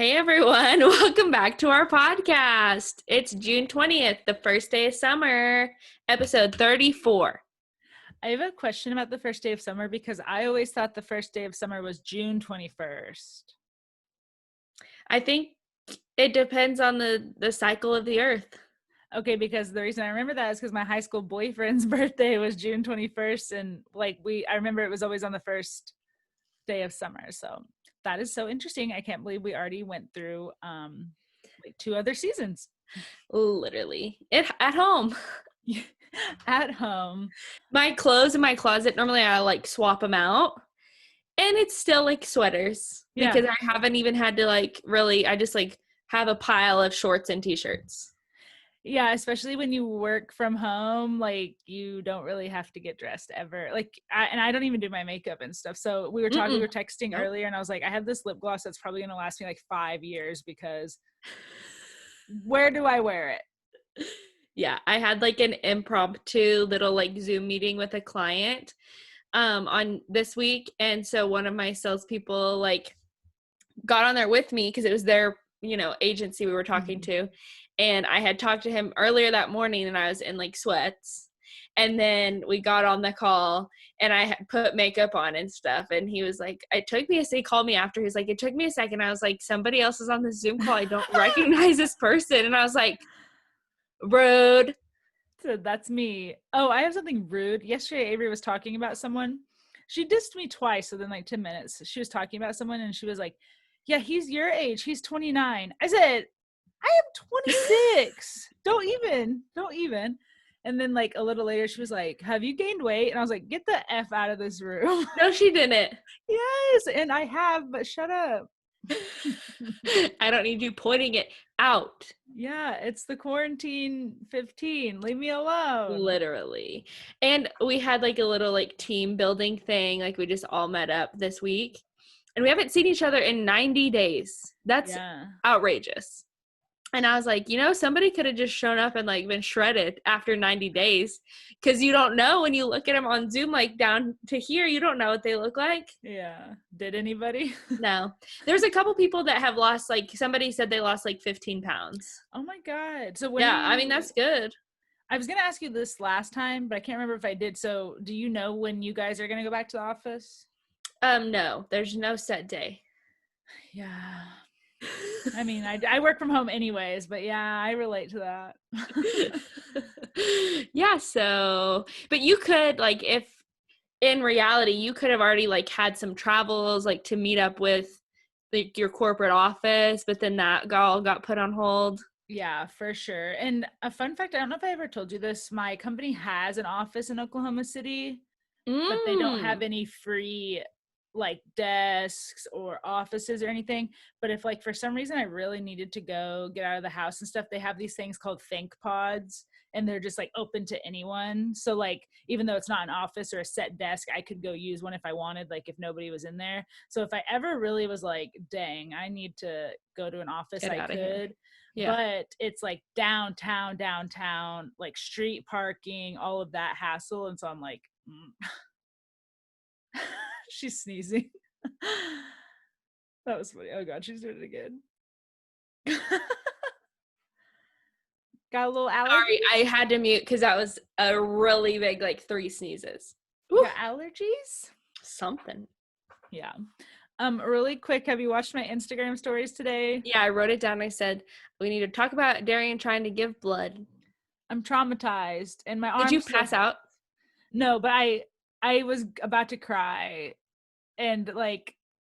Hey everyone, welcome back to our podcast. It's June 20th, the first day of summer, episode 34. I have a question about the first day of summer because I always thought the first day of summer was June 21st. I think it depends on the cycle of the earth. Okay, because the reason I remember that is because my high school boyfriend's birthday was June 21st, and I remember it was always on the first day of summer. So that is so interesting. I can't believe we already went through 2 other seasons. Literally. At home. At home. My clothes in my closet, normally I swap them out. And it's still sweaters. Yeah. Because I haven't even had to I just have a pile of shorts and t-shirts. Yeah, especially when you work from home, you don't really have to get dressed ever. I don't even do my makeup and stuff. So we were texting earlier, and I was like, I have this lip gloss that's probably going to last me 5 years because where do I wear it? Yeah, I had an impromptu little Zoom meeting with a client on this week, and so one of my salespeople got on there with me because it was their agency we were talking to, and I had talked to him earlier that morning, and I was in sweats, and then we got on the call, and I had put makeup on and stuff, and he was he called me after, he was it took me a second, I was somebody else is on the Zoom call, I don't recognize this person, and I was rude. So that's me. Oh, I have something rude. Yesterday, Avery was talking about someone. She dissed me twice within 10 minutes. She was talking about someone, and she was like, yeah, he's your age. He's 29. I said, I am 26. Don't even. And then a little later, she was like, have you gained weight? And I was like, get the F out of this room. No, she didn't. Yes, and I have, but shut up. I don't need you pointing it out. Yeah, it's the quarantine 15. Leave me alone. Literally. And we had a little team building thing. We just all met up this week. And we haven't seen each other in 90 days. That's outrageous. And I was somebody could have just shown up and been shredded after 90 days. Because you don't know when you look at them on Zoom, down to here, you don't know what they look like. Yeah. Did anybody? No. There's a couple people that have lost, somebody said they lost 15 pounds. Oh my God. So that's good. I was going to ask you this last time, but I can't remember if I did. So do you know when you guys are going to go back to the office? No, there's no set day. Yeah. I mean, I work from home anyways, but yeah, I relate to that. Yeah, so, but you could, if in reality, you could have already, had some travels, to meet up with, your corporate office, but then that all got put on hold. Yeah, for sure. And a fun fact, I don't know if I ever told you this, my company has an office in Oklahoma City, but they don't have any free desks or offices or anything. But if for some reason I really needed to go get out of the house and stuff, they have these things called think pods, and they're just open to anyone. So even though it's not an office or a set desk, I could go use one if I wanted, if nobody was in there. So if I ever really was dang, I need to go to an office, I could. Yeah. But it's downtown, street parking, all of that hassle. And so I'm she's sneezing. That was funny. Oh God, she's doing it again. Got a little allergy? Sorry, I had to mute because that was a really big 3 sneezes. Got allergies? Something. Yeah. Really quick, have you watched my Instagram stories today? Yeah, I wrote it down. I said we need to talk about Darian trying to give blood. I'm traumatized, and my arms. Did you pass out? No, but I was about to cry, and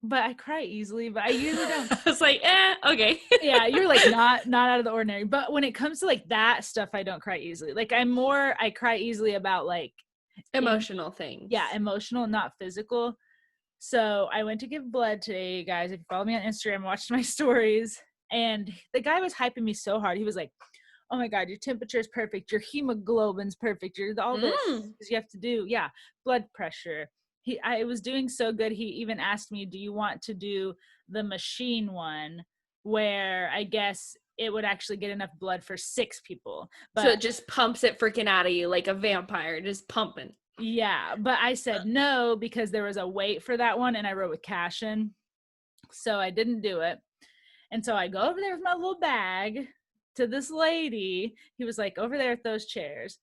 but I cry easily, but I usually don't. I was okay. Yeah, you're not out of the ordinary. But when it comes to that stuff, I don't cry easily. I cry easily about emotional things. Yeah, emotional, not physical. So I went to give blood today, guys. If you follow me on Instagram, watched my stories, and the guy was hyping me so hard. He was like, oh my God, your temperature is perfect. Your hemoglobin's perfect. You're all this you have to do. Yeah. Blood pressure. I was doing so good. He even asked me, do you want to do the machine one where I guess it would actually get enough blood for 6 people. But, so it just pumps it freaking out of you like a vampire, just pumping. Yeah. But I said no because there was a wait for that one and I wrote with Cashin. So I didn't do it. And so I go over there with my little bag to this lady. He was like, over there at those chairs.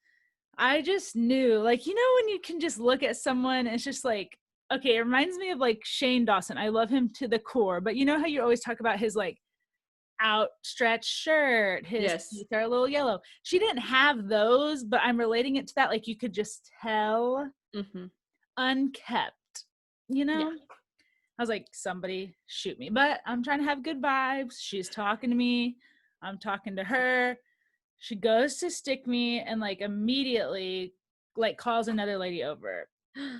I just knew, like, you know, when you can just look at someone, it's just like, okay, it reminds me of like Shane Dawson. I love him to the core, but you know how you always talk about his like outstretched shirt, his teeth are a little yellow. She didn't have those, but I'm relating it to that. Like, you could just tell, unkept, you know? Yeah. I was like, somebody shoot me. But I'm trying to have good vibes. She's talking to me. I'm talking to her. She goes to stick me and like immediately like calls another lady over.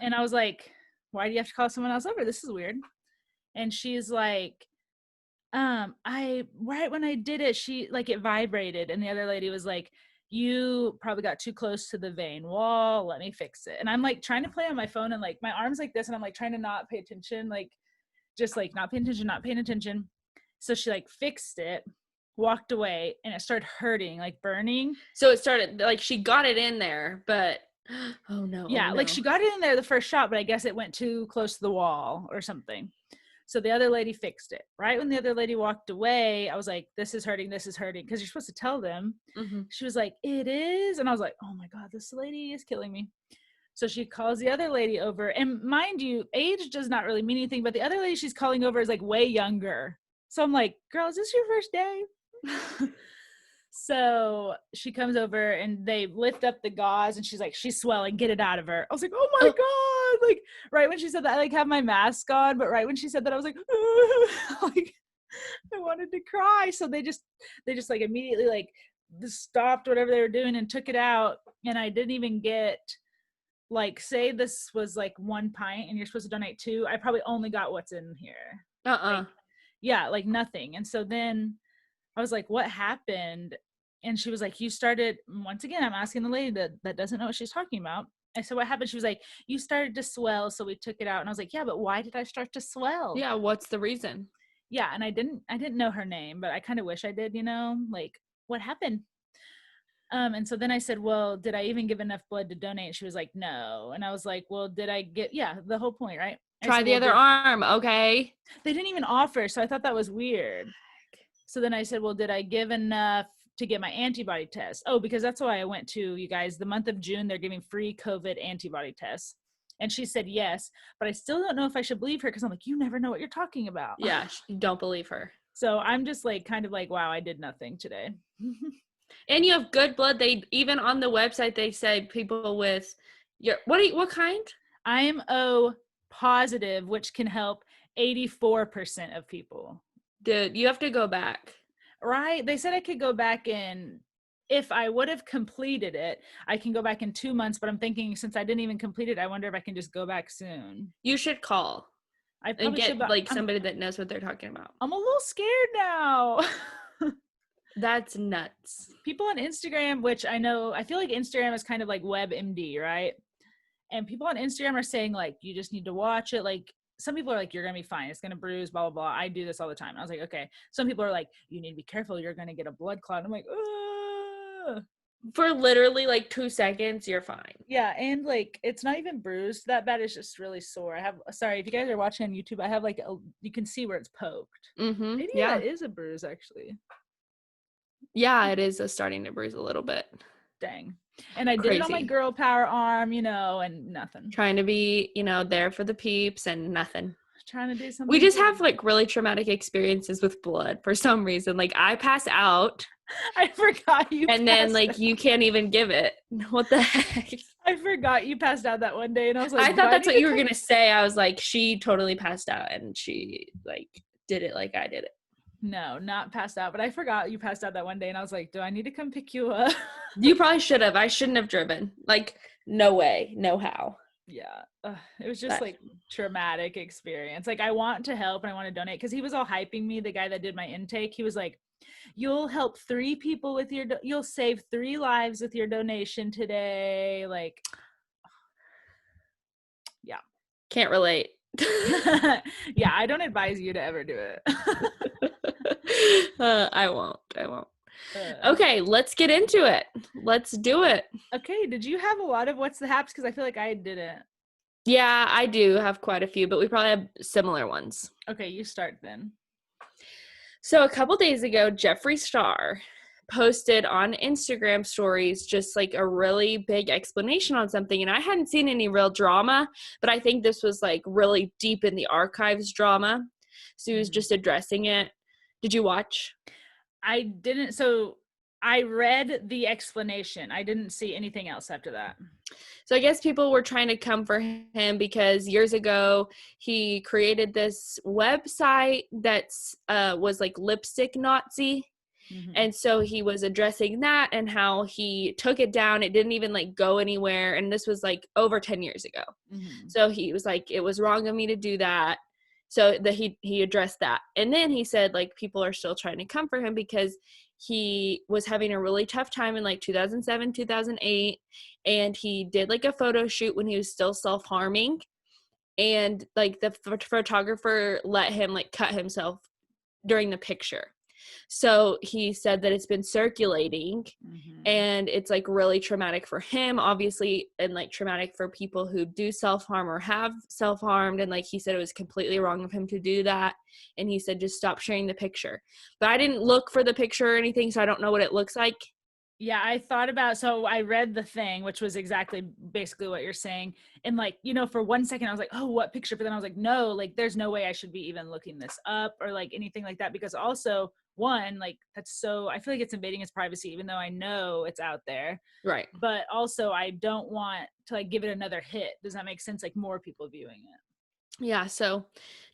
And I was like, why do you have to call someone else over? This is weird. And she's like, I right when I did it, she like it vibrated. And the other lady was like, you probably got too close to the vein wall. Let me fix it. And I'm like trying to play on my phone and like my arms like this. And I'm like trying to not pay attention, like just like not paying attention. So she like fixed it, walked away, and it started hurting, like burning. So it started like she got it in there, but oh no. Yeah, like she got it in there the first shot, but I guess it went too close to the wall or something. So the other lady fixed it. Right when the other lady walked away, I was like, this is hurting, because you're supposed to tell them. She was like, it is. And I was like, oh my God, this lady is killing me. So she calls the other lady over. And mind you, age does not really mean anything, but the other lady she's calling over is like way younger. So I'm like, girl, is this your first day? So she comes over and they lift up the gauze and she's like, she's swelling, get it out of her. I was like, oh my God. Like right when she said that, I like have my mask on, but right when she said that, I was like, like I wanted to cry. So they just like immediately like stopped whatever they were doing and took it out. And I didn't even get like, say this was like 1 pint and you're supposed to donate 2. I probably only got what's in here. Like, yeah, like nothing. And so then I was like, what happened? And she was like, you started, once again, I'm asking the lady that doesn't know what she's talking about. I said, what happened? She was like, you started to swell, so we took it out. And I was like, yeah, but why did I start to swell? Yeah, what's the reason? Yeah, and I didn't know her name, but I kind of wish I did, you know, like what happened? And so then I said, well, did I even give enough blood to donate? And she was like, no. And I was like, well, did I get, the whole point, right? Try the other arm, okay? They didn't even offer, so I thought that was weird. So then I said, well, did I give enough to get my antibody test? Oh, because that's why I went to, you guys, the month of June, they're giving free COVID antibody tests. And she said yes, but I still don't know if I should believe her because I'm like, you never know what you're talking about. Yeah, don't believe her. So I'm just like, kind of like, wow, I did nothing today. And you have good blood. They even on the website, they said people with your, what kind? I'm O positive, which can help 84% of people. Dude, you have to go back. Right? They said I could go back in, if I would have completed it, I can go back in 2 months, but I'm thinking since I didn't even complete it, I wonder if I can just go back soon. You should call. And get like somebody that knows what they're talking about. I'm a little scared now. That's nuts. People on Instagram, which I know, I feel like Instagram is kind of like WebMD, right? And people on Instagram are saying like, you just need to watch it. Like some people are like, you're going to be fine. It's going to bruise, blah, blah, blah. I do this all the time. And I was like, okay. Some people are like, you need to be careful. You're going to get a blood clot. And I'm like, ugh. For literally like 2 seconds, you're fine. Yeah. And like, it's not even bruised that bad. It's just really sore. Sorry, if you guys are watching on YouTube, I have like, you can see where it's poked. Maybe that is a bruise actually. Yeah, it is starting to bruise a little bit. Dang. And I did it on my girl power arm, you know, and nothing. Trying to be, you know, there for the peeps and nothing. Trying to do something. We just have like really traumatic experiences with blood for some reason. Like I pass out. I forgot you. And then like you can't even give it. What the heck? I forgot you passed out that one day, and I was like, I thought that's what you were gonna say. I was like, she totally passed out, and she like did it like I did it. No, not passed out, but I forgot you passed out that one day, and I was like, do I need to come pick you up? You probably should have. I shouldn't have driven. Like, no way, no how. Yeah, it was just like traumatic experience. Like I want to help and I want to donate because he was all hyping me. The guy that did my intake, he was like, you'll help 3 people with your you'll save 3 lives with your donation today. Like, yeah, can't relate. Yeah, I don't advise you to ever do it. I won't. Okay, let's get into it. Let's do it. Okay, did you have a lot of what's the haps? Because I feel like I didn't. Yeah, I do have quite a few, but we probably have similar ones. Okay, you start then. So a couple days ago, Jeffree Star posted on Instagram stories just like a really big explanation on something. And I hadn't seen any real drama, but I think this was like really deep in the archives drama. So he was just addressing it. Did you watch? I didn't. So I read the explanation. I didn't see anything else after that. So I guess people were trying to come for him because years ago he created this website that's was like Lipstick Nazi. And so he was addressing that and how he took it down. It didn't even like go anywhere. And this was like over 10 years ago. So he was like, it was wrong of me to do that. So that he addressed that. And then he said like people are still trying to come for him because he was having a really tough time in like 2007, 2008. And he did like a photo shoot when he was still self-harming. And like the photographer let him like cut himself during the picture. So he said that it's been circulating and it's like really traumatic for him, obviously, and like traumatic for people who do self-harm or have self-harmed. And like he said, it was completely wrong of him to do that. And he said, just stop sharing the picture. But I didn't look for the picture or anything, so I don't know what it looks like. Yeah, I thought about, so I read the thing, which was exactly basically what you're saying. And like, you know, for 1 second I was like, oh, what picture? But then I was like, no, like there's no way I should be even looking this up or like anything like that. Because also, one, like that's so, I feel like it's invading his privacy, even though I know it's out there. Right. But also I don't want to like give it another hit. Does that make sense? Like more people viewing it. Yeah, so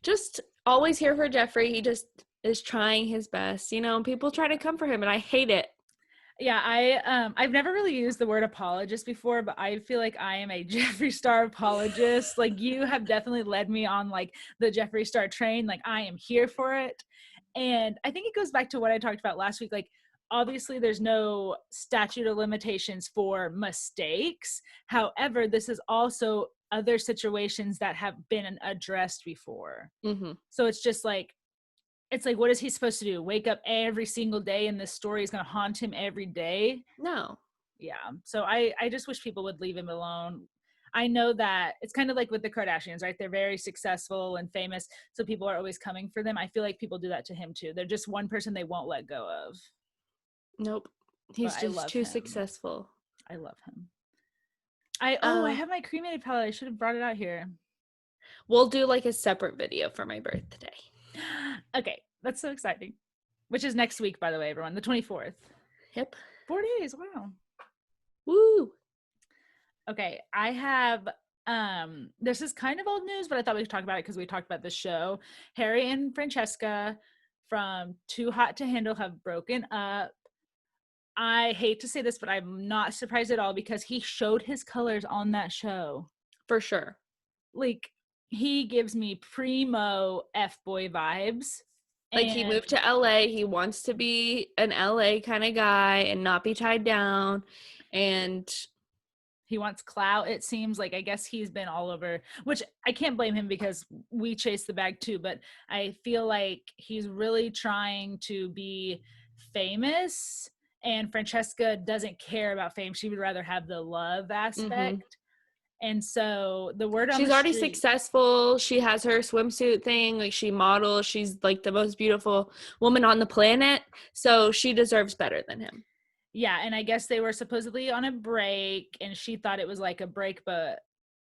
just always here for Jeffree. He just is trying his best, you know, and people try to come for him and I hate it. Yeah, I've never really used the word apologist before, but I feel like I am a Jeffree Star apologist. Like you have definitely led me on like the Jeffree Star train. Like I am here for it. And I think it goes back to what I talked about last week. Like obviously there's no statute of limitations for mistakes. However, this is also other situations that have been addressed before. So it's just like, it's like, what is he supposed to do? Wake up every single day and this story is going to haunt him every day? No. Yeah. So I just wish people would leave him alone. I know that it's kind of like with the Kardashians, right? They're very successful and famous, so people are always coming for them. I feel like people do that to him too. They're just one person they won't let go of. Nope. He's just too successful. I love him. I have my cremated palette. I should have brought it out here. We'll do like a separate video for my birthday. Okay, that's so exciting. Which is next week, by the way, everyone, the 24th. Yep. 4 days. Wow. Woo. Okay, I have this is kind of old news, but I thought we could talk about it because we talked about this show. Harry and Francesca from Too Hot to Handle have broken up. I hate to say this, but I'm not surprised at all because he showed his colors on that show. For sure. Like, he gives me primo F-boy vibes. Like, he moved to LA. He wants to be an LA kind of guy and not be tied down. And he wants clout, it seems. Like, I guess he's been all over, which I can't blame him because we chase the bag too, but I feel like he's really trying to be famous, and Francesca doesn't care about fame. She would rather have the love aspect. And so the word on she's the already street, successful. She has her swimsuit thing. Like, she models. She's like the most beautiful woman on the planet. So she deserves better than him. Yeah, and I guess they were supposedly on a break, and she thought it was like a break, but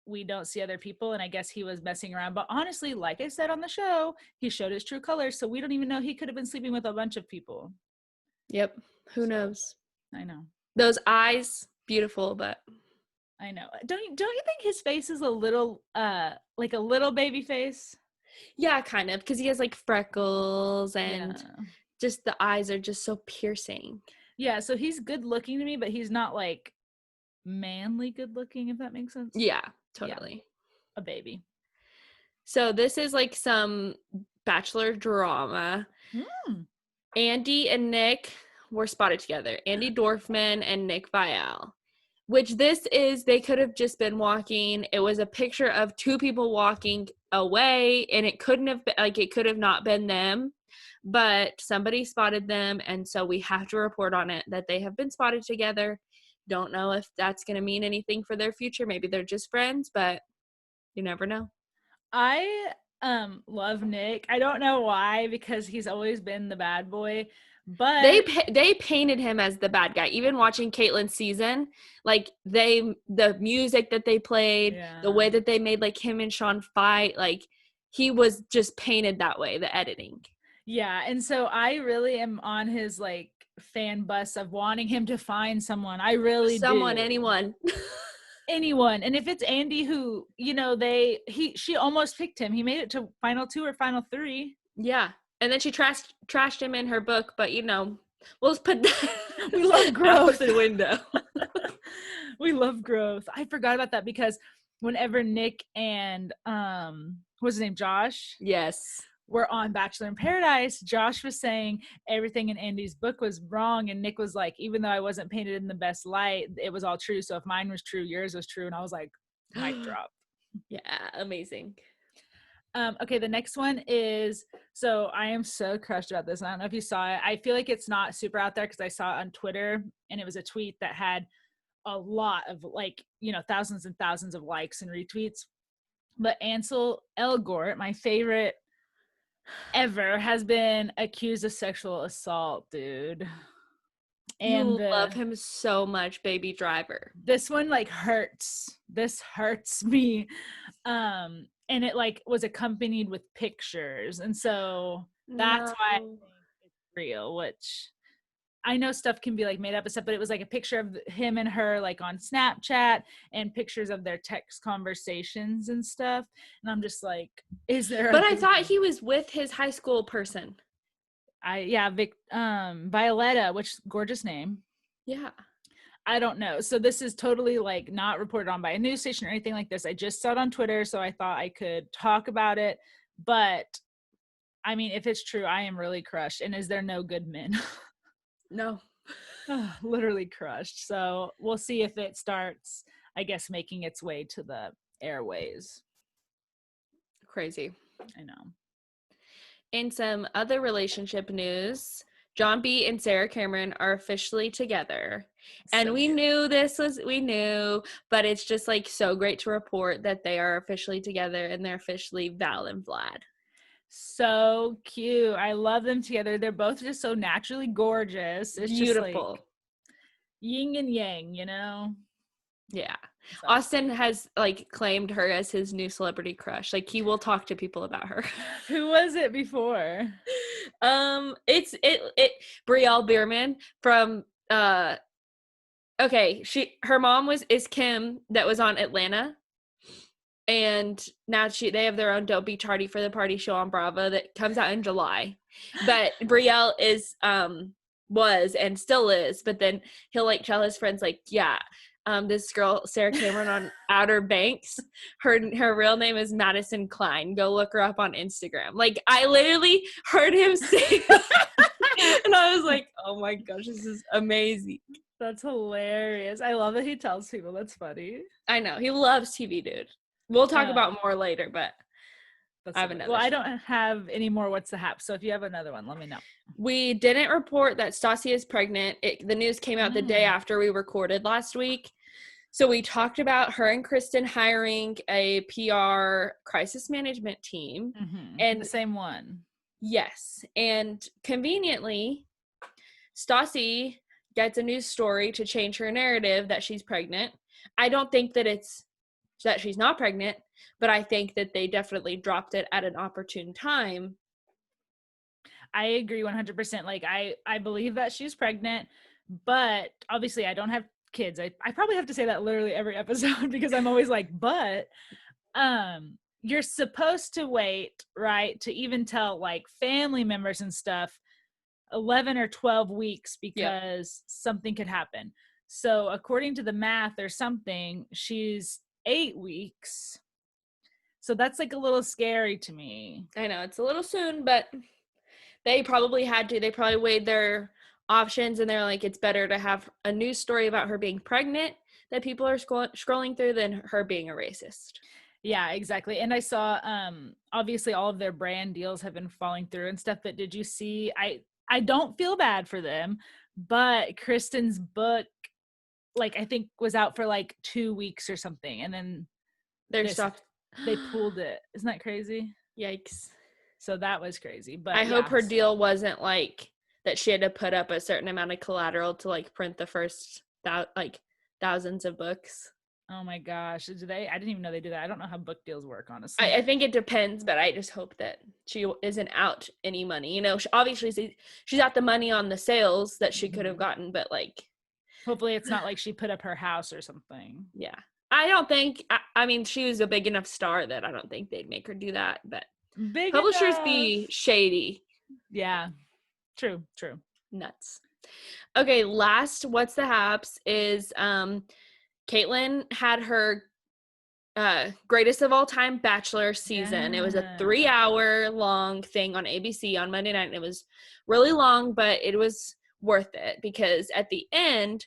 we don't see other people, and I guess he was messing around. But honestly, like I said on the show, he showed his true colors, so we don't even know. He could have been sleeping with a bunch of people. Yep. Who knows? I know. Those eyes, beautiful, but I know. Don't you think his face is a little like a little baby face? Yeah, kind of, because he has like freckles and just the eyes are just so piercing. Yeah, so he's good looking to me, but he's not like manly good looking, if that makes sense. Yeah, totally. Yeah. A baby. So this is like some Bachelor drama. Andy and Nick were spotted together. Andy Dorfman and Nick Viall. Which this is, they could have just been walking. It was a picture of two people walking away, and it couldn't have been, like, it could have not been them, but somebody spotted them, and so we have to report on it that they have been spotted together. Don't know if that's going to mean anything for their future. Maybe they're just friends, but you never know. I Love Nick. I don't know why, because he's always been the bad boy, but they painted him as the bad guy. Even watching Caitlyn's season, like the music that they played, the way that they made like him and Sean fight, like he was just painted that way, the editing. Yeah, and so I really am on his like fan bus of wanting him to find someone. I really Someone, do. anyone. And if it's Andy, who, you know, she almost picked him. He made it to final 2 or final 3. Yeah. And then she trashed him in her book, but you know, we'll just put that we love growth out the window. We love growth. I forgot about that, because whenever Nick and what's his name, Josh? Yes. Were on Bachelor in Paradise, Josh was saying everything in Andy's book was wrong, and Nick was like, even though I wasn't painted in the best light, it was all true. So if mine was true, yours was true. And I was like, mic drop. Yeah, amazing. Okay, the next one is, so I am so crushed about this. I don't know if you saw it. I feel like it's not super out there because I saw it on Twitter, and it was a tweet that had a lot of, like, you know, thousands and thousands of likes and retweets. But Ansel Elgort, my favorite ever, has been accused of sexual assault, dude. And you love him so much, Baby Driver. This one like hurts. This hurts me. And it like was accompanied with pictures, and so that's why I think it's real, which I know stuff can be like made up and stuff, but it was like a picture of him and her like on Snapchat and pictures of their text conversations and stuff. And I'm just like, is there? But I thought he was with his high school person. Violetta, which gorgeous name. Yeah. I don't know. So this is totally like not reported on by a news station or anything like this. I just saw it on Twitter, so I thought I could talk about it. But I mean, if it's true, I am really crushed. And is there no good men? No. Literally crushed. So we'll see if it starts, I guess, making its way to the airways. Crazy. I know. In some other relationship news, John B. and Sarah Cameron are officially together. And we knew, but it's just like so great to report that they are officially together, and they're officially Val and Vlad. So cute. I love them together. They're both just so naturally gorgeous. It's beautiful. Just like yin and yang, you know? Yeah. So. Austin has like claimed her as his new celebrity crush. Like he will talk to people about her. Who was it before? It's Brielle Bierman from her mom is Kim, that was on Atlanta. And now they have their own Don't Be Tardy for the Party show on Bravo that comes out in July. But Brielle was and still is, but then he'll like tell his friends like, yeah, this girl Sarah Cameron on Outer Banks, her real name is Madison Klein. Go look her up on Instagram. Like I literally heard him say that, and I was like, oh my gosh, this is amazing. That's hilarious. I love that he tells people. That's funny. I know, he loves TV, dude. We'll talk about more later, but I have another. Well, I don't have any more What's the Haps, so if you have another one, let me know. We didn't report that Stassi is pregnant. The news came out the day after we recorded last week. So we talked about her and Kristen hiring a PR crisis management team. Mm-hmm. And the same one. Yes. And conveniently, Stassi gets a news story to change her narrative that she's pregnant. I don't think that it's that she's not pregnant, but I think that they definitely dropped it at an opportune time. I agree 100%. Like I believe that she's pregnant, but obviously I don't have kids. I probably have to say that literally every episode because I'm always like, but you're supposed to wait, right, to even tell like family members and stuff 11 or 12 weeks because something could happen. So according to the math or something, she's 8 weeks. So that's like a little scary to me. I know it's a little soon, but they probably weighed their options, and they're like, it's better to have a news story about her being pregnant that people are scrolling through than her being a racist. Yeah, exactly. And I saw obviously all of their brand deals have been falling through and stuff, but did you see, I don't feel bad for them, but Kristen's book, like I think was out for like 2 weeks or something, and then they pulled it. Isn't that crazy? Yikes. So that was crazy. But I hope her deal wasn't like that she had to put up a certain amount of collateral to like print the first thousands of books. Oh my gosh. I didn't even know they do that. I don't know how book deals work, honestly. I think it depends, but I just hope that she isn't out any money. You know, obviously she's out the money on the sales that she could have gotten, but like. Hopefully it's not like she put up her house or something. Yeah. I don't think, I mean, she was a big enough star that I don't think they'd make her do that, but publishers be shady. Yeah. True. Nuts. Okay, last What's the Haps is Caitlin had her greatest of all time Bachelor season. It was a 3-hour long thing on ABC on Monday night, and it was really long, but it was worth it because at the end,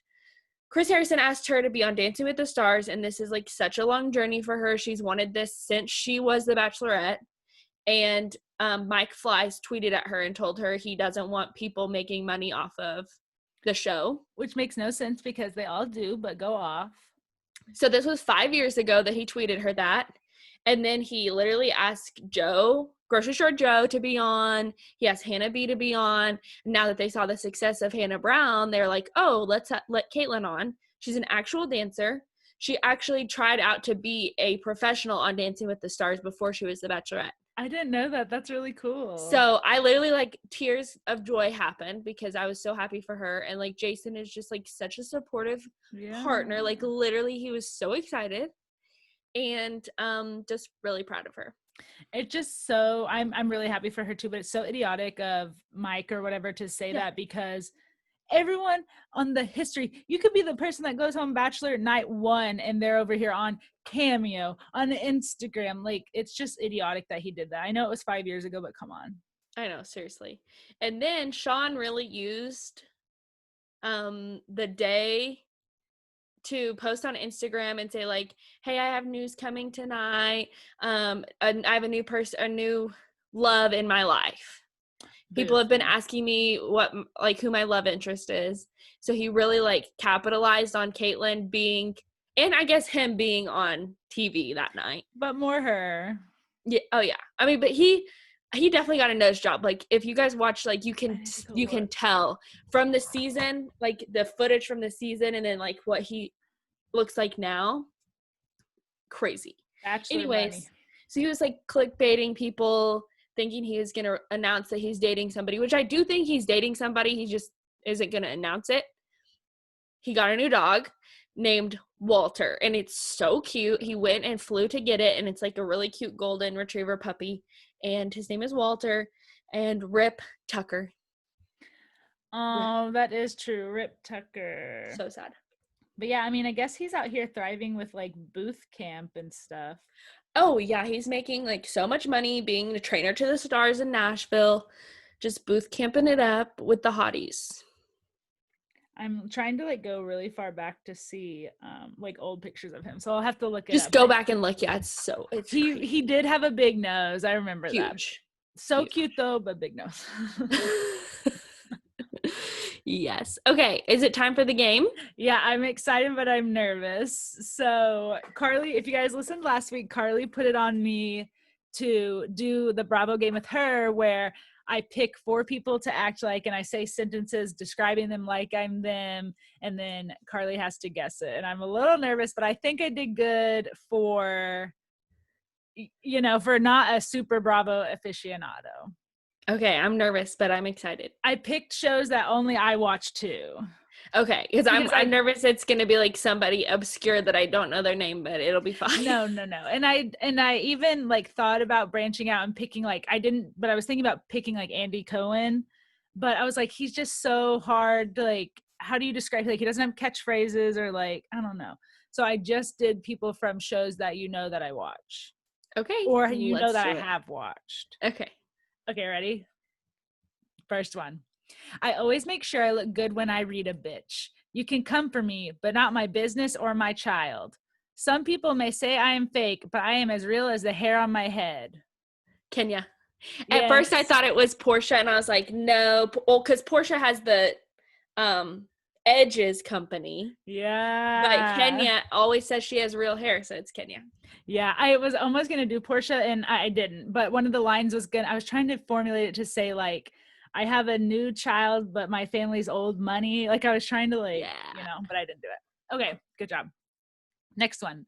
Chris Harrison asked her to be on Dancing with the Stars, and this is like such a long journey for her. She's wanted this since she was the Bachelorette. And Mike Fleiss tweeted at her and told her he doesn't want people making money off of the show. Which makes no sense because they all do, but go off. So this was 5 years ago that he tweeted her that. And then he literally asked Joe, Grocery Store Joe, to be on. He asked Hannah B to be on. Now that they saw the success of Hannah Brown, they're like, oh, let's let Caitlin on. She's an actual dancer. She actually tried out to be a professional on Dancing with the Stars before she was the Bachelorette. I didn't know that. That's really cool. So I literally like tears of joy happened because I was so happy for her. And like Jason is just like such a supportive partner. Like literally he was so excited and just really proud of her. It just so I'm really happy for her too, but it's so idiotic of Mike or whatever to say that because everyone on the history, you could be the person that goes home Bachelor night 1 and they're over here on Cameo, on Instagram. Like, it's just idiotic that he did that. I know it was 5 years ago, but come on. I know, seriously. And then Sean really used the day to post on Instagram and say like, hey, I have news coming tonight. I have a new love in my life. People have been asking me who my love interest is. So he really like capitalized on Caitlin being, and I guess him being on TV that night. But more her. Yeah. Oh yeah. I mean, but he definitely got a nose job. Like if you guys watch, like you can tell from the season, like the footage from the season and then like what he looks like now. Crazy. Anyways, money. So he was like clickbaiting people, thinking he was going to announce that he's dating somebody, which I do think he's dating somebody. He just isn't going to announce it. He got a new dog named Walter, and it's so cute. He went and flew to get it, and it's like a really cute golden retriever puppy, and his name is Walter, and Rip Tucker. Oh, Rip. That is true. Rip Tucker. So sad. But yeah, I mean, I guess he's out here thriving with like booth camp and stuff. Oh, yeah, he's making, like, so much money being the trainer to the stars in Nashville, just booth camping it up with the hotties. I'm trying to, like, go really far back to see, like, old pictures of him, so I'll have to look it up. Just go back and look. Yeah, he did have a big nose. I remember that. Huge. So cute, though, but big nose. Yes. Okay. Is it time for the game? Yeah, I'm excited, but I'm nervous. So Carly, if you guys listened last week, Carly put it on me to do the Bravo game with her where I pick 4 people to act like, and I say sentences describing them like I'm them, and then Carly has to guess it. And I'm a little nervous, but I think I did good for not a super Bravo aficionado. Okay, I'm nervous, but I'm excited. I picked shows that only I watch too. Okay, because I'm nervous it's going to be like somebody obscure that I don't know their name, but it'll be fine. No. And I even like thought about branching out and picking but I was thinking about picking like Andy Cohen, but I was like, he's just so hard to like, how do you describe, like he doesn't have catchphrases or like, I don't know. So I just did people from shows that that I watch. Okay. Or that I have watched. Okay. Okay, ready? First one. I always make sure I look good when I read a bitch. You can come for me, but not my business or my child. Some people may say I am fake, but I am as real as the hair on my head. Kenya. Yes. At first I thought it was Portia, and I was like, no. Well, because Portia has the Edge's company. Yeah. But Kenya always says she has real hair, so it's Kenya. Yeah, I was almost going to do Portia and I didn't. But one of the lines I was trying to formulate it to say like, I have a new child, but my family's old money. Like I was trying to but I didn't do it. Okay, good job. Next one.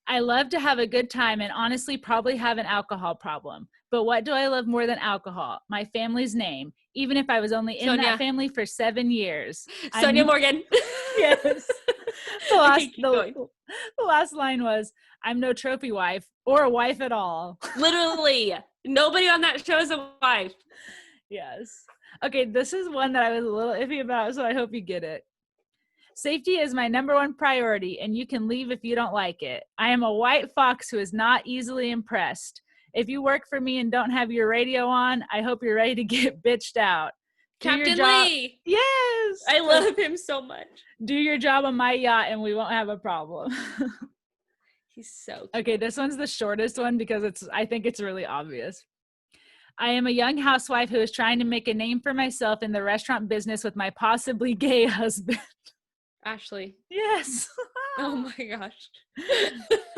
I love to have a good time and honestly probably have an alcohol problem. But what do I love more than alcohol? My family's name. Even if I was only in that family for 7 years. Sonia Morgan. Yes. The last line was, I'm no trophy wife or a wife at all. Literally. Nobody on that show is a wife. Yes. Okay, this is one that I was a little iffy about, so I hope you get it. Safety is my number one priority, and you can leave if you don't like it. I am a white fox who is not easily impressed. If you work for me and don't have your radio on, I hope you're ready to get bitched out. Captain Lee! Yes! I love him so much. Do your job on my yacht and we won't have a problem. He's so cute. Okay, this one's the shortest one because I think it's really obvious. I am a young housewife who is trying to make a name for myself in the restaurant business with my possibly gay husband. Ashley. Yes. Oh my gosh.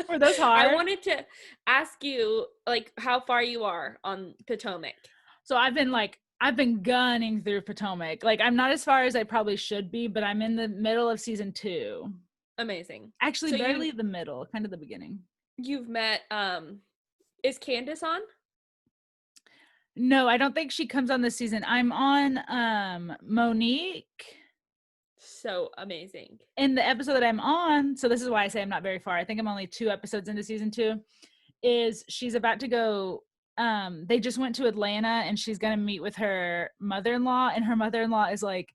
Were those hard? I wanted to ask you like how far you are on Potomac. So I've been gunning through Potomac. Like I'm not as far as I probably should be, but I'm in the middle of season 2. Amazing. Actually, so barely the middle, kind of the beginning. You've met is Candace on? No, I don't think she comes on this season. I'm on Monique. So amazing. In the episode that I'm on, so this is why I say I'm not very far. I think I'm only 2 episodes into season 2. Is she's about to go they just went to Atlanta and she's gonna meet with her mother-in-law, and her mother-in-law is like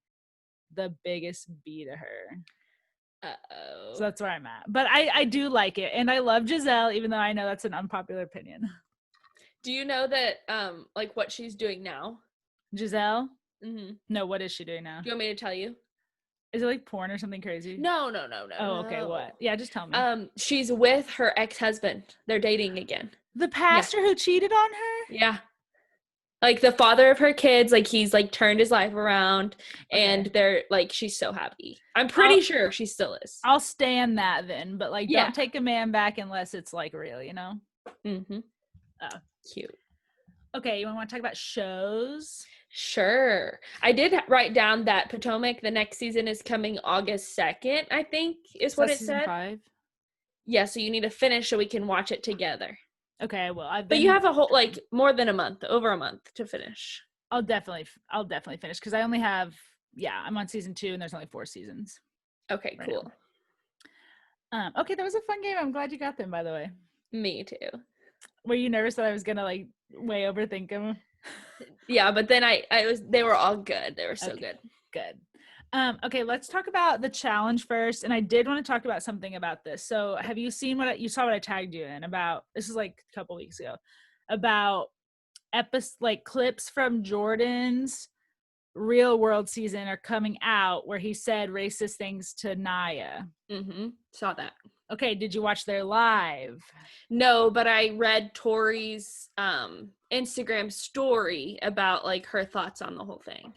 the biggest bee to her. Uh-oh. So that's where I'm at. But I do like it, and I love Giselle, even though I know that's an unpopular opinion. Do you know that like what she's doing now? Giselle? Mm-hmm. No, what is she doing now? Do you want me to tell you? Is it like porn or something crazy? No. Oh, okay, what? Yeah, just tell me. She's with her ex-husband. They're dating again. The pastor who cheated on her? Yeah. Like the father of her kids, like he's like turned his life around, and they're like, she's so happy. I'm pretty sure she still is. I'll stand that then, but like don't take a man back unless it's like real, you know? Mm-hmm. Oh. Cute. Okay, you want to talk about shows? Sure. I did write down that Potomac, the next season is coming August 2nd, I think is what it said. 5? Yeah, so you need to finish so we can watch it together. Okay, well, but you have a whole, like, more than a month, over a month to finish. I'll definitely finish because I only have, I'm on season 2 and there's only 4 seasons. Okay, right cool. Okay, that was a fun game. I'm glad you got them, by the way. Me too. Were you nervous that I was gonna like way overthink them? Yeah, but then they were all good. They were so good. Good. Okay, let's talk about the challenge first. And I did want to talk about something about this. So have you seen what I tagged you in about, this is like a couple weeks ago, about clips from Jordan's Real World season are coming out where he said racist things to Naya. Mm-hmm. Saw that. Okay, did you watch their live? No, but I read Tori's Instagram story about like her thoughts on the whole thing.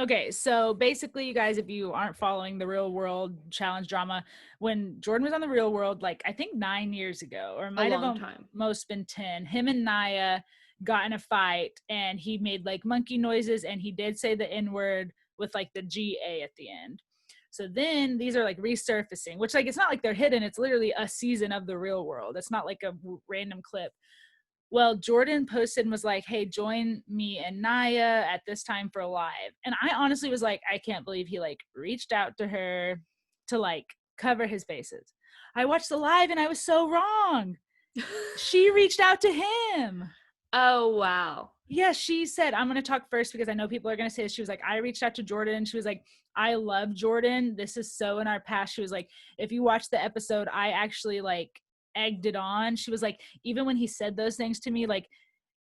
Okay, so basically, you guys, if you aren't following the Real World challenge drama, when Jordan was on the Real World, like I think 9 years ago, or it might have almost been 10, him and Naya got in a fight, and he made like monkey noises, and he did say the N-word with like the GA at the end. So then these are like resurfacing, which like it's not like they're hidden. It's literally a season of the Real World. It's not like a random clip. Well, Jordan posted and was like, hey, join me and Naya at this time for a live. And I honestly was like, I can't believe he like reached out to her to like cover his bases. I watched the live and I was so wrong. She reached out to him. Oh, wow. Yeah, she said, I'm going to talk first because I know people are going to say this. She was like, I reached out to Jordan. She was like, I love Jordan. This is so in our past. She was like, if you watch the episode, I actually like egged it on. She was like, even when he said those things to me, like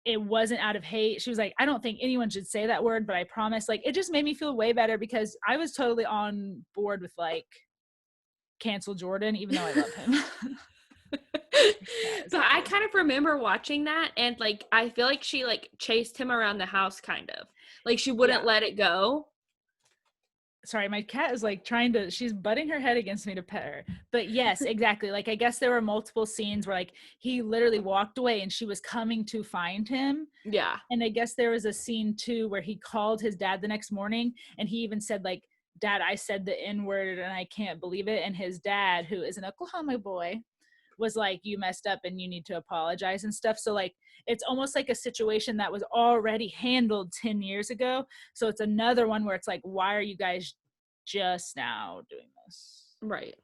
it wasn't out of hate. She was like, I don't think anyone should say that word, but I promise. Like it just made me feel way better because I was totally on board with like cancel Jordan, even though I love him. So I kind of remember watching that, and like I feel like she like chased him around the house kind of like she wouldn't let it go. sorry, my cat is like she's butting her head against me to pet her. But yes, exactly. Like, I guess there were multiple scenes where like he literally walked away and she was coming to find him. Yeah. And I guess there was a scene too where he called his dad the next morning and he even said like, Dad, I said the N-word and I can't believe it. And his dad, who is an Oklahoma boy, was like, you messed up and you need to apologize and stuff. So like, it's almost like a situation that was already handled 10 years ago. So it's another one where it's like, why are you guys just now doing this? Right.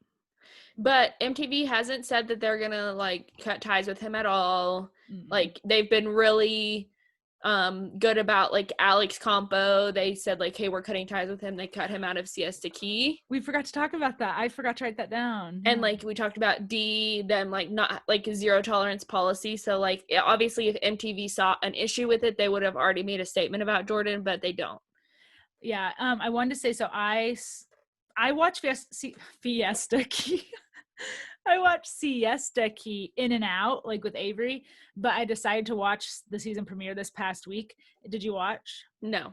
But MTV hasn't said that they're gonna like cut ties with him at all. Mm-mm. Like they've been really good about like Alex Campo. They said like, hey, we're cutting ties with him. They cut him out of Siesta Key. We forgot to talk about that. I forgot to write that down. And like we talked about them like not like zero tolerance policy. So like obviously if MTV saw an issue with it, they would have already made a statement about Jordan, but they don't. Yeah. I wanted to say, so I watched Fiesta Key. I watched Siesta Key in and out, like with Avery, but I decided to watch the season premiere this past week. Did you watch? No.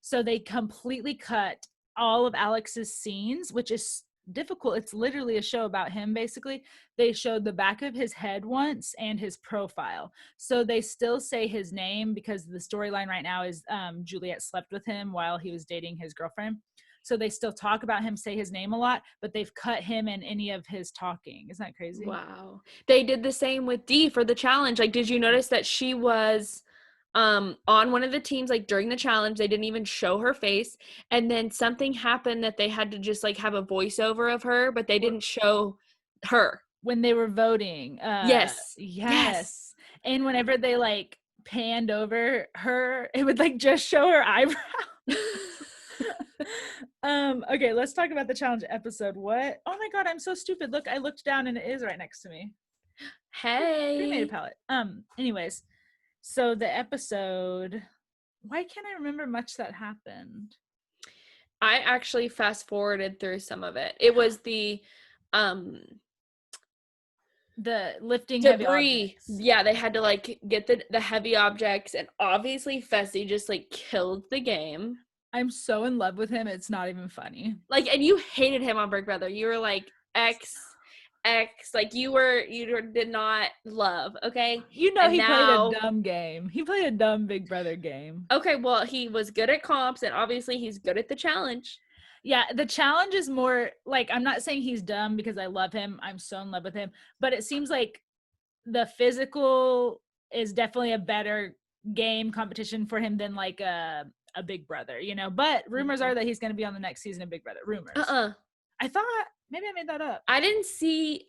So they completely cut all of Alex's scenes, which is difficult. It's literally a show about him, basically. They showed the back of his head once and his profile. So they still say his name because the storyline right now is Juliet slept with him while he was dating his girlfriend. So they still talk about him, say his name a lot, but they've cut him and any of his talking. Isn't that crazy? Wow. They did the same with Dee for the challenge. Like, did you notice that she was on one of the teams, like during the challenge? They didn't even show her face. And then something happened that they had to just like have a voiceover of her, but they didn't show her. When they were voting. Yes. And whenever they like panned over her, it would like just show her eyebrow. Okay, let's talk about the challenge episode. What? Oh my god, I'm so stupid. Look, I looked down and it is right next to me. Hey. Cremated palette. Anyways, so the episode, why can't I remember much that happened? I actually fast forwarded through some of it. It was the lifting debris. Heavy objects. Yeah, they had to like get the heavy objects, and obviously Fessy just like killed the game. I'm so in love with him, it's not even funny. Like, and you hated him on Big Brother. You were like X, like you did not love, okay? You know, and he played a dumb game. He played a dumb Big Brother game. Okay, well, he was good at comps, and obviously he's good at the challenge. Yeah, the challenge is more like, I'm not saying he's dumb because I love him. I'm so in love with him. But it seems like the physical is definitely a better game competition for him than like a Big Brother, you know? But rumors are that he's going to be on the next season of Big Brother. Rumors. I thought maybe I made that up. I didn't see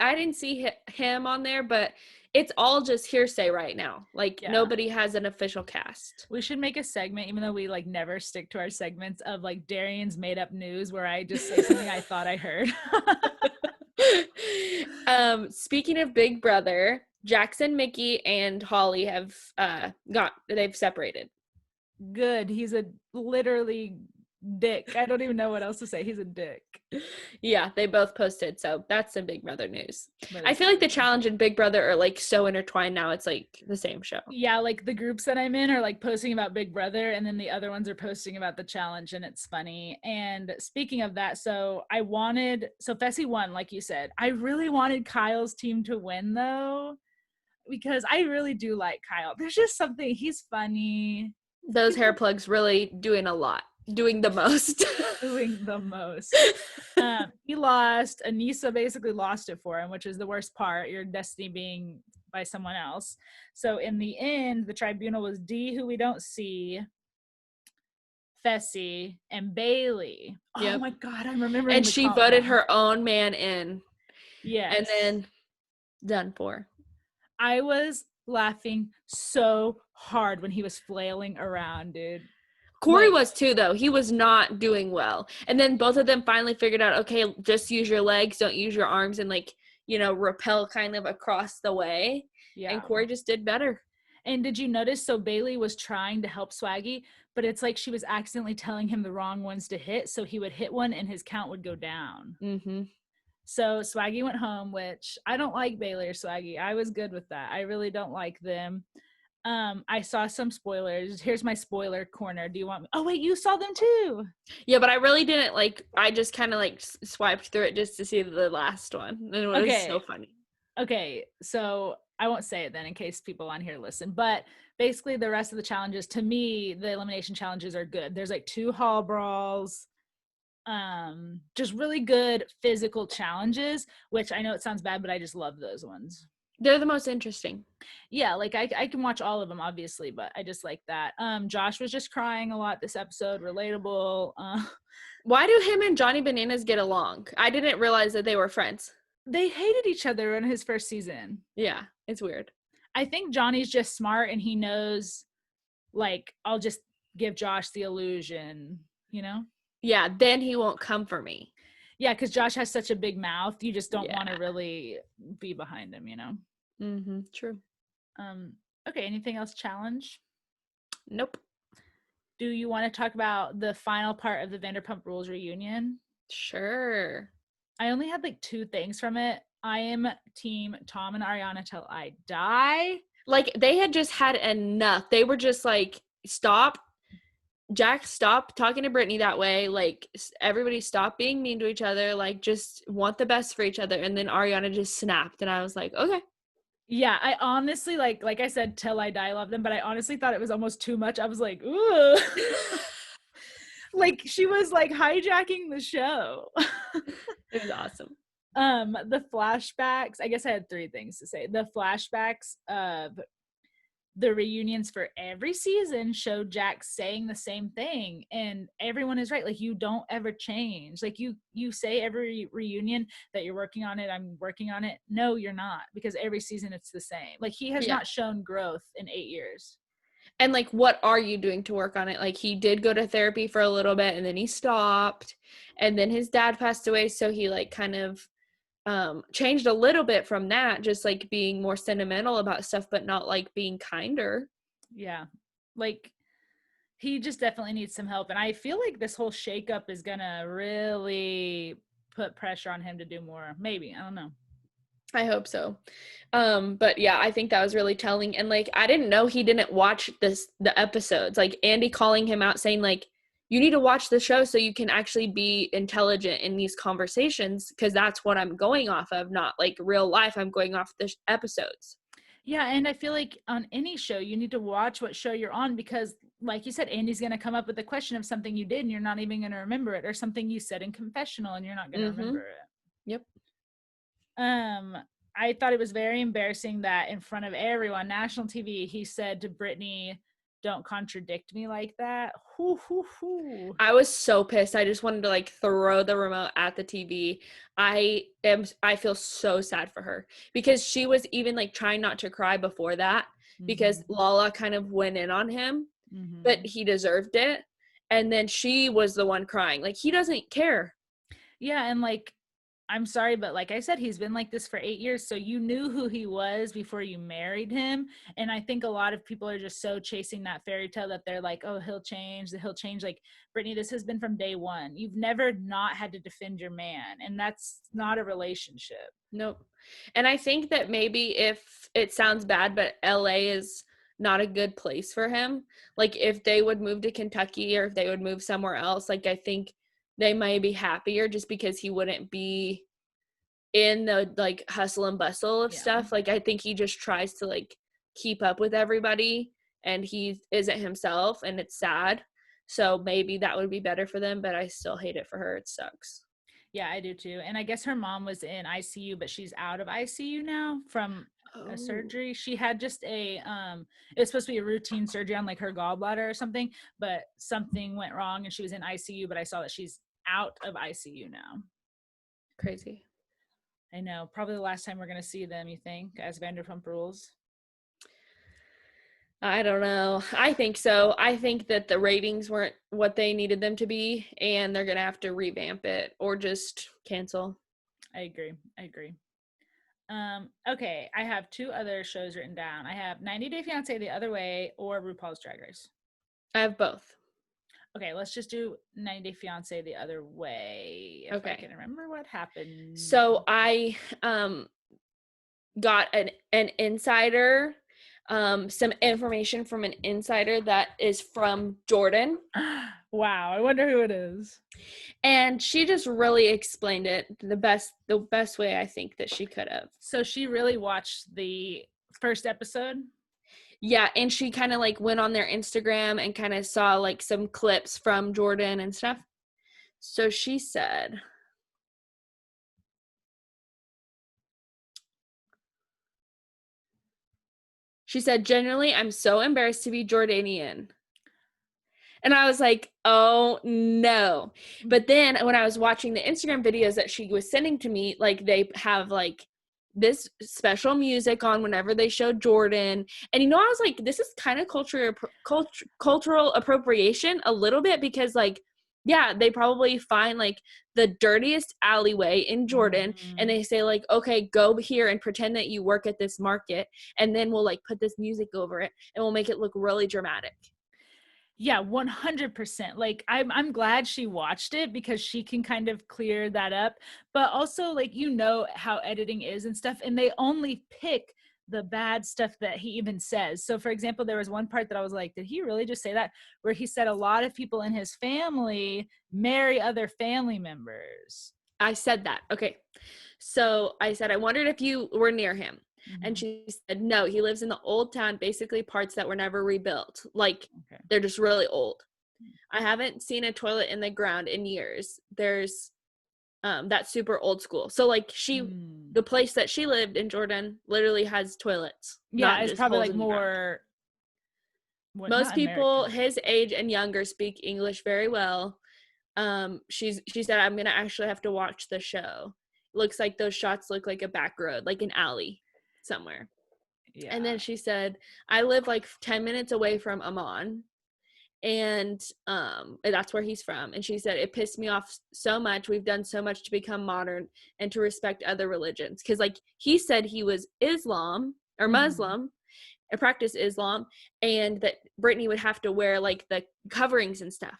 him on there, but it's all just hearsay right now. Like, nobody has an official cast. We should make a segment, even though we like never stick to our segments, of like Darian's made up news where I just say something I thought I heard. Speaking of Big Brother, Jackson, Mickey, and Holly have they've separated. Good. He's a literally dick. I don't even know what else to say. He's a dick. Yeah, they both posted, so that's some Big Brother news. I feel like the challenge and Big Brother are like so intertwined now. It's like the same show. Yeah, like the groups that I'm in are like posting about Big Brother, and then the other ones are posting about the challenge, and it's funny. And speaking of that, so Fessy won, like you said. I really wanted Kyle's team to win though, because I really do like Kyle. There's just something, he's funny. Those hair plugs really doing the most. Doing the most. He lost. Anissa basically lost it for him, which is the worst part, your destiny being by someone else. So in the end, the tribunal was Dee, who we don't see, Fessy, and Bailey. Yep. Oh my god, I'm remembering. And she voted her own man in. Yes. And then done for. I was laughing so hard when he was flailing around, dude. Corey was too, though. He was not doing well. And then both of them finally figured out, okay, just use your legs, don't use your arms, and like, you know, rappel kind of across the way. Yeah. And Corey just did better. And did you notice, so Bailey was trying to help Swaggy, but it's like she was accidentally telling him the wrong ones to hit, so he would hit one and his count would go down. Mm-hmm. So Swaggy went home, which I don't like Bailey or Swaggy. I was good with that. I really don't like them. I saw some spoilers. Here's my spoiler corner. Do you want me? Oh wait, you saw them too. Yeah, but I really didn't I just kind of swiped through it just to see the last one. And it was so funny. Okay, so I won't say it then in case people on here listen, but basically the rest of the challenges, to me, the elimination challenges are good. There's 2 hall brawls, just really good physical challenges, which I know it sounds bad, but I just love those ones. They're the most interesting. Yeah, I can watch all of them obviously, but I just like that. Josh was just crying a lot this episode, relatable. Why do him and Johnny Bananas get along? I didn't realize that they were friends. They hated each other in his first season. Yeah, it's weird. I think Johnny's just smart and he knows, I'll just give Josh the illusion, you know? Yeah, then he won't come for me. Yeah, because Josh has such a big mouth. You just don't want to really be behind him, you know? Mm-hmm, true. Okay, anything else challenge? Nope. Do you want to talk about the final part of the Vanderpump Rules reunion? Sure. I only had 2 things from it. I am team Tom and Ariana till I die. They had just had enough. They were just stop. Jack, stop talking to Brittany that way. Everybody stop being mean to each other. Just want the best for each other. And then Ariana just snapped. And I was like, okay. Yeah, I honestly, like I said, till I die, love them. But I honestly thought it was almost too much. I was like, ooh. She was hijacking the show. It was awesome. The flashbacks, I guess I had 3 things to say. The flashbacks of the reunions for every season showed Jack saying the same thing, and everyone is right. You don't ever change. You say every reunion that you're working on it, I'm working on it. No, you're not, because every season it's the same. He has not shown growth in 8 years. And what are you doing to work on it? He did go to therapy for a little bit and then he stopped, and then his dad passed away, so he kind of changed a little bit from that, just being more sentimental about stuff, but not being kinder. Yeah, he just definitely needs some help, and I feel this whole shakeup is gonna really put pressure on him to do more. Maybe, I don't know. I hope so. But yeah, I think that was really telling. And I didn't know he didn't watch the episodes. Andy calling him out saying you need to watch the show so you can actually be intelligent in these conversations, because that's what I'm going off of, not real life. I'm going off the episodes. Yeah, and I feel on any show, you need to watch what show you're on, because like you said, Andy's going to come up with a question of something you did and you're not even going to remember it, or something you said in confessional and you're not going to remember it. Yep. I thought it was very embarrassing that in front of everyone, national TV, he said to Brittany, "Don't contradict me like that." I was so pissed. I just wanted to throw the remote at the TV. I feel so sad for her, because she was even trying not to cry before that, because Lala kind of went in on him, but he deserved it. And then she was the one crying. He doesn't care. Yeah, and I'm sorry, but like I said, he's been like this for 8 years. So you knew who he was before you married him. And I think a lot of people are just so chasing that fairy tale that they're like, oh, he'll change. Brittany, this has been from day one. You've never not had to defend your man. And that's not a relationship. Nope. And I think that maybe, if it sounds bad, but LA is not a good place for him. If they would move to Kentucky, or if they would move somewhere else, I think they might be happier, just because he wouldn't be in the hustle and bustle of stuff. I think he just tries to keep up with everybody, and he isn't himself, and it's sad. So maybe that would be better for them, but I still hate it for her. It sucks. Yeah, I do too. And I guess her mom was in ICU, but she's out of ICU now from a surgery. She had just it was supposed to be a routine surgery on her gallbladder or something, but something went wrong and she was in ICU, but I saw that she's out of ICU now. Crazy. I know. Probably the last time we're going to see them, you think, as Vanderpump Rules? I don't know. I think so. I think that the ratings weren't what they needed them to be, and they're going to have to revamp it or just cancel. I agree. Okay, I have 2 other shows written down. I have 90 Day Fiancé The Other Way or RuPaul's Drag Race. I have both. Okay, let's just do 90 Day Fiancé The Other Way, if I can remember what happened. So I got an insider some information from an insider that is from Jordan. Wow, I wonder who it is. And she just really explained it the best way I think that she could have. So she really watched the first episode? Yeah, and she kind of like went on their Instagram and kind of saw like some clips from Jordan and stuff. So she said, generally, I'm so embarrassed to be Jordanian. And I was like, oh no. But then when I was watching the Instagram videos that she was sending to me, like they have like this special music on whenever they show Jordan. And I was like, this is kind of cultural appropriation a little bit, because like, yeah, they probably find like the dirtiest alleyway in Jordan and they say like, okay, go here and pretend that you work at this market, and then we'll like put this music over it and we'll make it look really dramatic. Yeah, 100%. Like I'm glad she watched it, because she can kind of clear that up. But also, like, how editing is and stuff, and they only pick the bad stuff that he even says. So for example, there was one part that I was like, did he really just say that? Where he said a lot of people in his family marry other family members. I said that. Okay. So I said, I wondered if you were near him. And she said, no, he lives in the old town, basically parts that were never rebuilt. Like, they're just really old. I haven't seen a toilet in the ground in years. There's that's super old school. So, like, the place that she lived in Jordan literally has toilets. Yeah, it's probably like more... Most people his age and younger speak English very well. She said, I'm going to actually have to watch the show. Looks like those shots look like a back road, like an alley somewhere. Yeah. And then she said, I live like 10 minutes away from Amman, and that's where he's from. And she said, it pissed me off so much. We've done so much to become modern and to respect other religions, because like he said he was Islam or Muslim and practiced Islam, and that Brittany would have to wear like the coverings and stuff.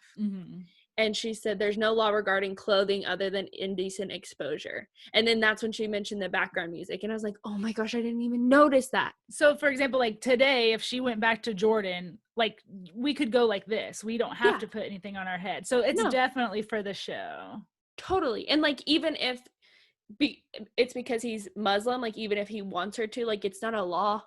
And she said there's no law regarding clothing other than indecent exposure. And then that's when she mentioned the background music. And I was like, oh my gosh, I didn't even notice that. So for example, like today, if she went back to Jordan, like we could go like this. We don't have to put anything on our head. So it's definitely for the show. Totally. And like, even if it's because he's Muslim, like even if he wants her to, like it's not a law.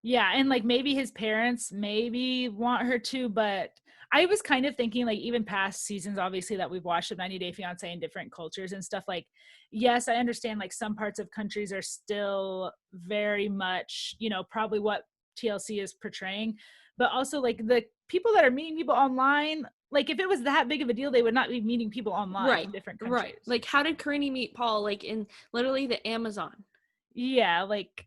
Yeah. And like maybe his parents maybe want her to, but I was kind of thinking, like, even past seasons, obviously, that we've watched of 90 Day Fiancé in different cultures and stuff, like, yes, I understand, like, some parts of countries are still very much, probably what TLC is portraying, but also, like, the people that are meeting people online, like, if it was that big of a deal, they would not be meeting people online in different countries. Right. Like, how did Karini meet Paul, like, in literally the Amazon? Yeah, like,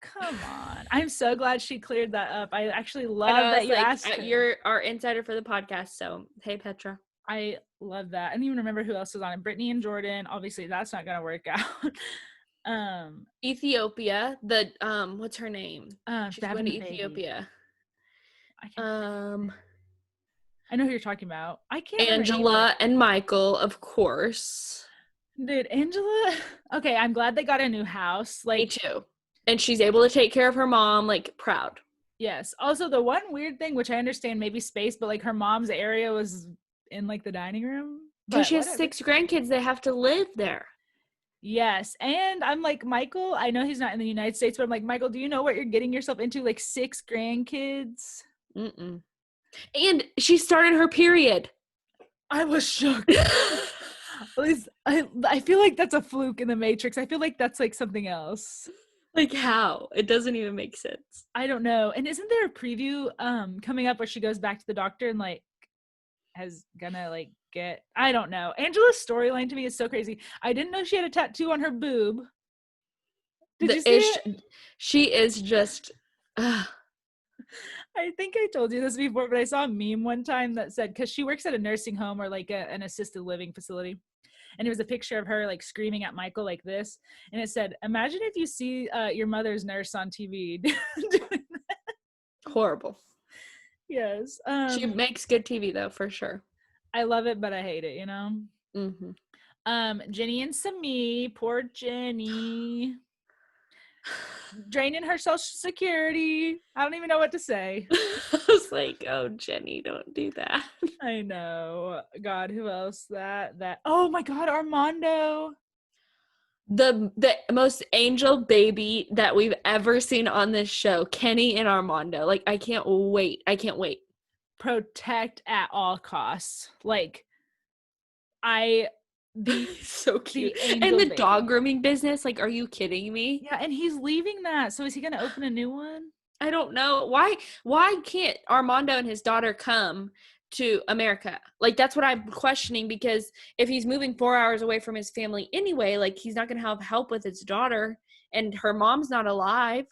come on. I'm so glad she cleared that up. I actually love that you asked her. You're our insider for the podcast, so hey, Petra. I love that. I don't even remember who else was on it. Brittany and Jordan. Obviously, that's not going to work out. Ethiopia. What's her name? She's going to Ethiopia. I know who you're talking about. I can't Angela and Michael, of course. Dude, Angela. Okay, I'm glad they got a new house. Like, me too. And she's able to take care of her mom, like, proud. Yes. Also, the one weird thing, which I understand maybe space, but like her mom's area was in like the dining room. Because she has 6 grandkids, they have to live there. Yes. And I'm like, Michael, I know he's not in the United States, but I'm like, Michael, do you know what you're getting yourself into? Like 6 grandkids? Mm-mm. And she started her period. I was shocked. At least I feel like that's a fluke in the Matrix. I feel like that's like something else. Like how? It doesn't even make sense. I don't know. And isn't there a preview coming up where she goes back to the doctor and like has gonna like get, I don't know. Angela's storyline to me is so crazy. I didn't know she had a tattoo on her boob. Did you see it? She is just I think I told you this before, but I saw a meme one time that said, because she works at a nursing home or like an assisted living facility, and it was a picture of her like screaming at Michael like this, and it said, imagine if you see your mother's nurse on TV doing that. Horrible. Yes. She makes good TV though, for sure. I love it, but I hate it, Mm-hmm. Jenny and Sami, poor Jenny. draining her social security. I don't even know what to say. I was like, oh, Jenny, don't do that. I know. God, who else? Oh my God, Armando. The most angel baby that we've ever seen on this show, Kenny and Armando. Like, I can't wait. Protect at all costs. Like, so cute. and the baby. Dog grooming business, like, are you kidding me? Yeah, and he's leaving that. So is he going to open a new one? I don't know. Why can't Armando and his daughter come to America? Like, that's what I'm questioning, because if he's moving 4 hours away from his family anyway, like, he's not going to have help with his daughter, and her mom's not alive.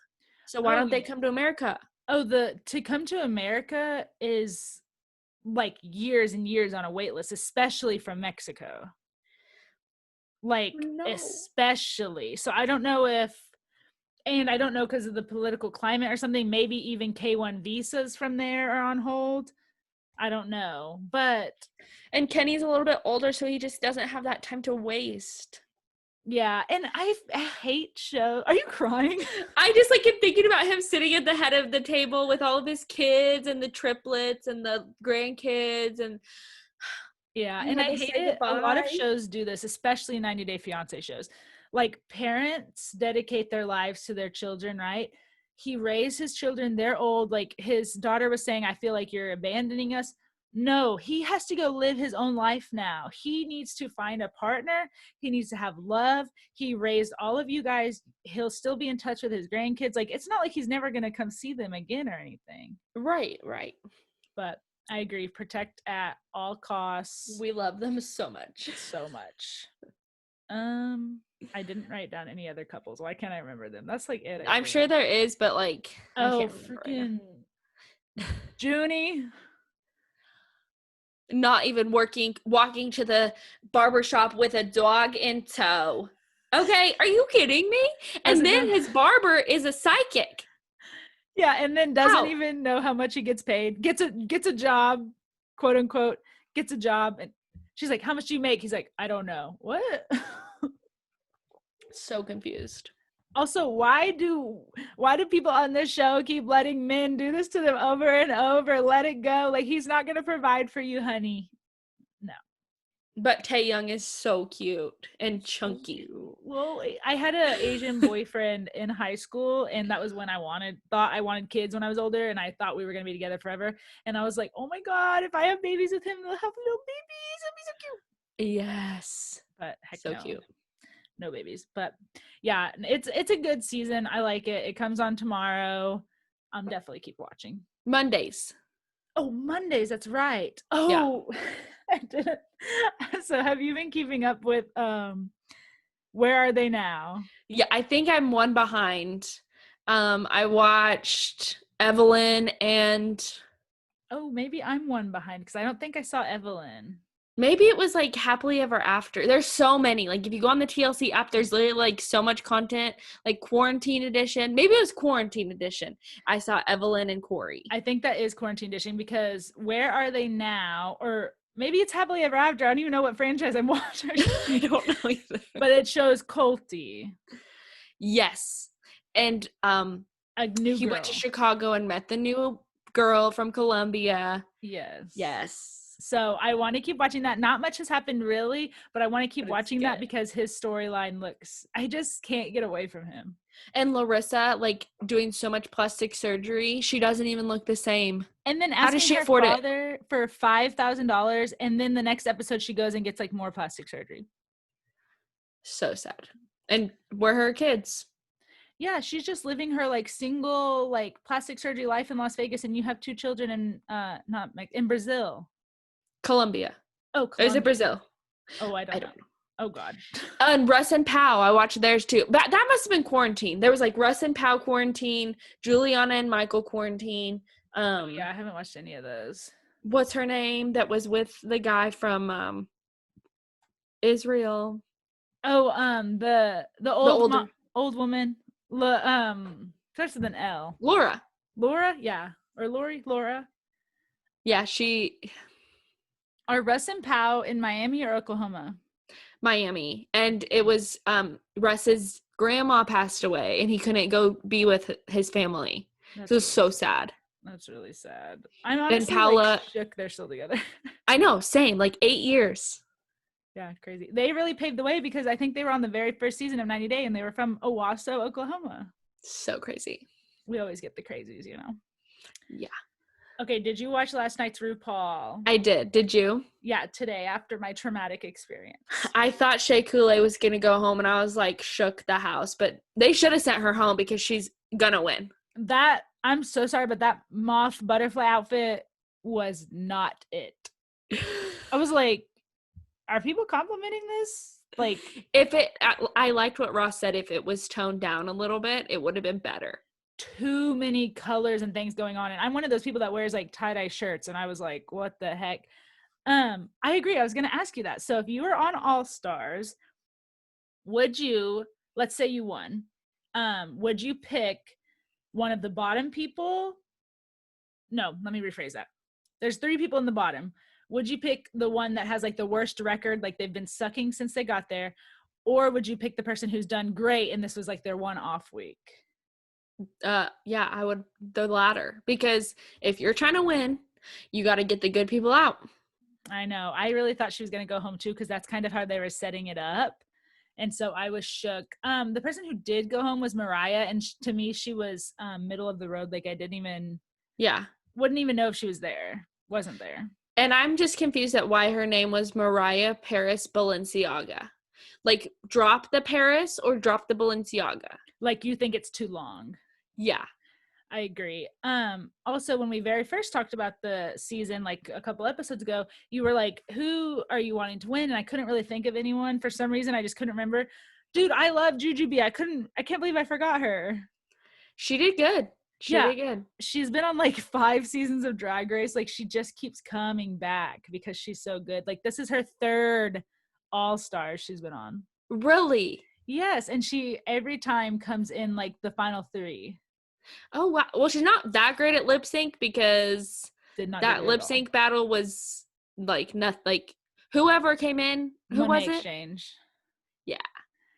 So why don't they come to America? Oh, to come to America is like years and years on a wait list, especially from Mexico. Like, especially. So I don't know and I don't know, because of the political climate or something, maybe even K-1 visas from there are on hold. I don't know, and Kenny's a little bit older, so he just doesn't have that time to waste. Yeah, and I hate show. Are you crying? I just like am thinking about him sitting at the head of the table with all of his kids and the triplets and the grandkids, and yeah, and I hate it. A lot of shows do this, especially 90 Day Fiancé shows. Like, parents dedicate their lives to their children, right? He raised his children, they're old. Like, his daughter was saying, I feel like you're abandoning us. No, he has to go live his own life now. He needs to find a partner. He needs to have love. He raised all of you guys. He'll still be in touch with his grandkids. Like, it's not like he's never going to come see them again or anything. Right. But I agree. Protect at all costs. We love them so much. So much. I didn't write down any other couples. Why can't I remember them? That's like it. I'm sure there is, but like, freaking Junie. Not even walking to the barbershop with a dog in tow. Okay, are you kidding me? And then his barber is a psychic. Yeah, and then doesn't even know how much he gets paid. Gets a job, quote unquote, gets a job, and she's like, "How much do you make?" He's like, "I don't know." What? So confused. Also, why do people on this show keep letting men do this to them over and over? Let it go. Like, he's not going to provide for you, honey. No. But Taeyoung is so cute and chunky. Well, I had an Asian boyfriend in high school, and that was when I thought I wanted kids when I was older, and I thought we were going to be together forever. And I was like, oh my God, if I have babies with him, they'll have little babies. That'd be so cute. Yes. But heck, so cute. No babies. But yeah, it's a good season. I like it. It comes on tomorrow. Definitely keep watching. Mondays. Oh, Mondays. That's right. Oh, yeah. I didn't. So have you been keeping up with Where Are They Now? Yeah, I think I'm one behind. I watched Evelyn and maybe I'm one behind, because I don't think I saw Evelyn. Maybe it was like Happily Ever After. There's so many. Like, if you go on the TLC app, there's literally like so much content, like Quarantine Edition. Maybe it was Quarantine Edition. I saw Evelyn and Corey. I think that is Quarantine Edition, because Where Are They Now? Or maybe it's Happily Ever After. I don't even know what franchise I'm watching. I don't know either. But it shows Colty. Yes. And he went to Chicago and met the new girl from Columbia. Yes. So I want to keep watching that. Not much has happened really, but I want to keep watching that, because his storyline I just can't get away from him. And Larissa, like, doing so much plastic surgery, she doesn't even look the same. And then asking her father for $5,000, and then the next episode she goes and gets like more plastic surgery. So sad. And where are her kids? Yeah, she's just living her like single, like plastic surgery life in Las Vegas, and you have 2 children in Brazil. Colombia. Oh, Colombia. Or is it Brazil? Oh, I don't know. Oh God. And Russ and Pow, I watched theirs too. That must have been quarantine. There was like Russ and Pow quarantine, Juliana and Michael quarantine. Yeah, I haven't watched any of those. What's her name that was with the guy from Israel? Oh, the old woman. Starts with an L. Laura, yeah, or Laura. Yeah, Are Russ and Pow in Miami or Oklahoma? Miami, and it was Russ's grandma passed away and he couldn't go be with his family. So it's so sad. That's really sad. I'm honestly And Paula, shook they're still together. I know, same, 8 years. Yeah, crazy. They really paved the way because I think they were on the very first season of 90 Day and they were from Owasso, Oklahoma. So crazy. We always get the crazies, Yeah. Okay, did you watch last night's RuPaul? I did. Did you? Yeah, today after my traumatic experience. I thought Shea Coulee was going to go home and I was shook the house, but they should have sent her home because she's going to win. I'm so sorry, but that moth butterfly outfit was not it. I was like, are people complimenting this? I liked what Ross said. If it was toned down a little bit, it would have been better. Too many colors and things going on. And I'm one of those people that wears tie-dye shirts. And I was like, what the heck? I agree. I was going to ask you that. So if you were on All Stars, would you, let's say you won, would you pick one of the bottom people? No, let me rephrase that. There's 3 people in the bottom. Would you pick the one that has the worst record, they've been sucking since they got there? Or would you pick the person who's done great and this was their one off week? Yeah, I would the latter, because if you're trying to win, you got to get the good people out. I know. I really thought she was going to go home too, because that's kind of how they were setting it up. And so I was shook. The person who did go home was Mariah. And to me, she was middle of the road. I didn't even, wouldn't even know if she was there. Wasn't there. And I'm just confused at why her name was Mariah Paris Balenciaga. Drop the Paris or drop the Balenciaga. You think it's too long. Yeah. I agree. Also, when we very first talked about the season, a couple episodes ago, you were like, who are you wanting to win? And I couldn't really think of anyone for some reason. I just couldn't remember. Dude, I love Jujubee. I can't believe I forgot her. She did good. She did good. She's been on 5 seasons of Drag Race. She just keeps coming back because she's so good. This is her 3rd All-Star she's been on. Really? Yes. And she every time comes in the final 3. Oh, wow. Well, she's not that great at lip sync because that lip sync battle was nothing. Whoever came in, who was it? Exchange. Yeah.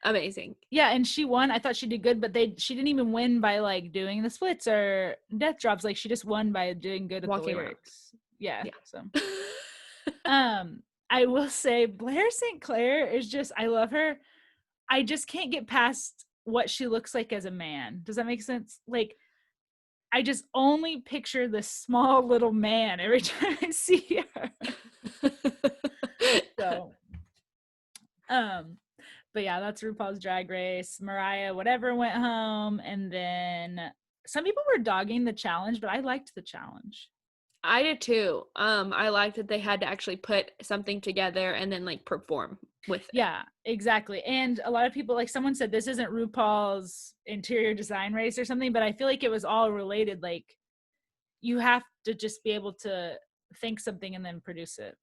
Amazing. Yeah, and she won. I thought she did good, but she didn't even win by doing the splits or death drops. She just won by doing good at the lyrics. Yeah. So I will say Blair St. Clair is just, I love her. I just can't get past what she looks like as a man. Does that make sense? I just only picture this small little man every time I see her. So but yeah, that's RuPaul's Drag Race. Mariah, whatever, went home. And then some people were dogging the challenge, but I liked the challenge. I did too. I liked that they had to actually put something together and then perform with it. Yeah, exactly. And a lot of people, someone said this isn't RuPaul's interior design race or something, but I feel it was all related. You have to just be able to think something and then produce it.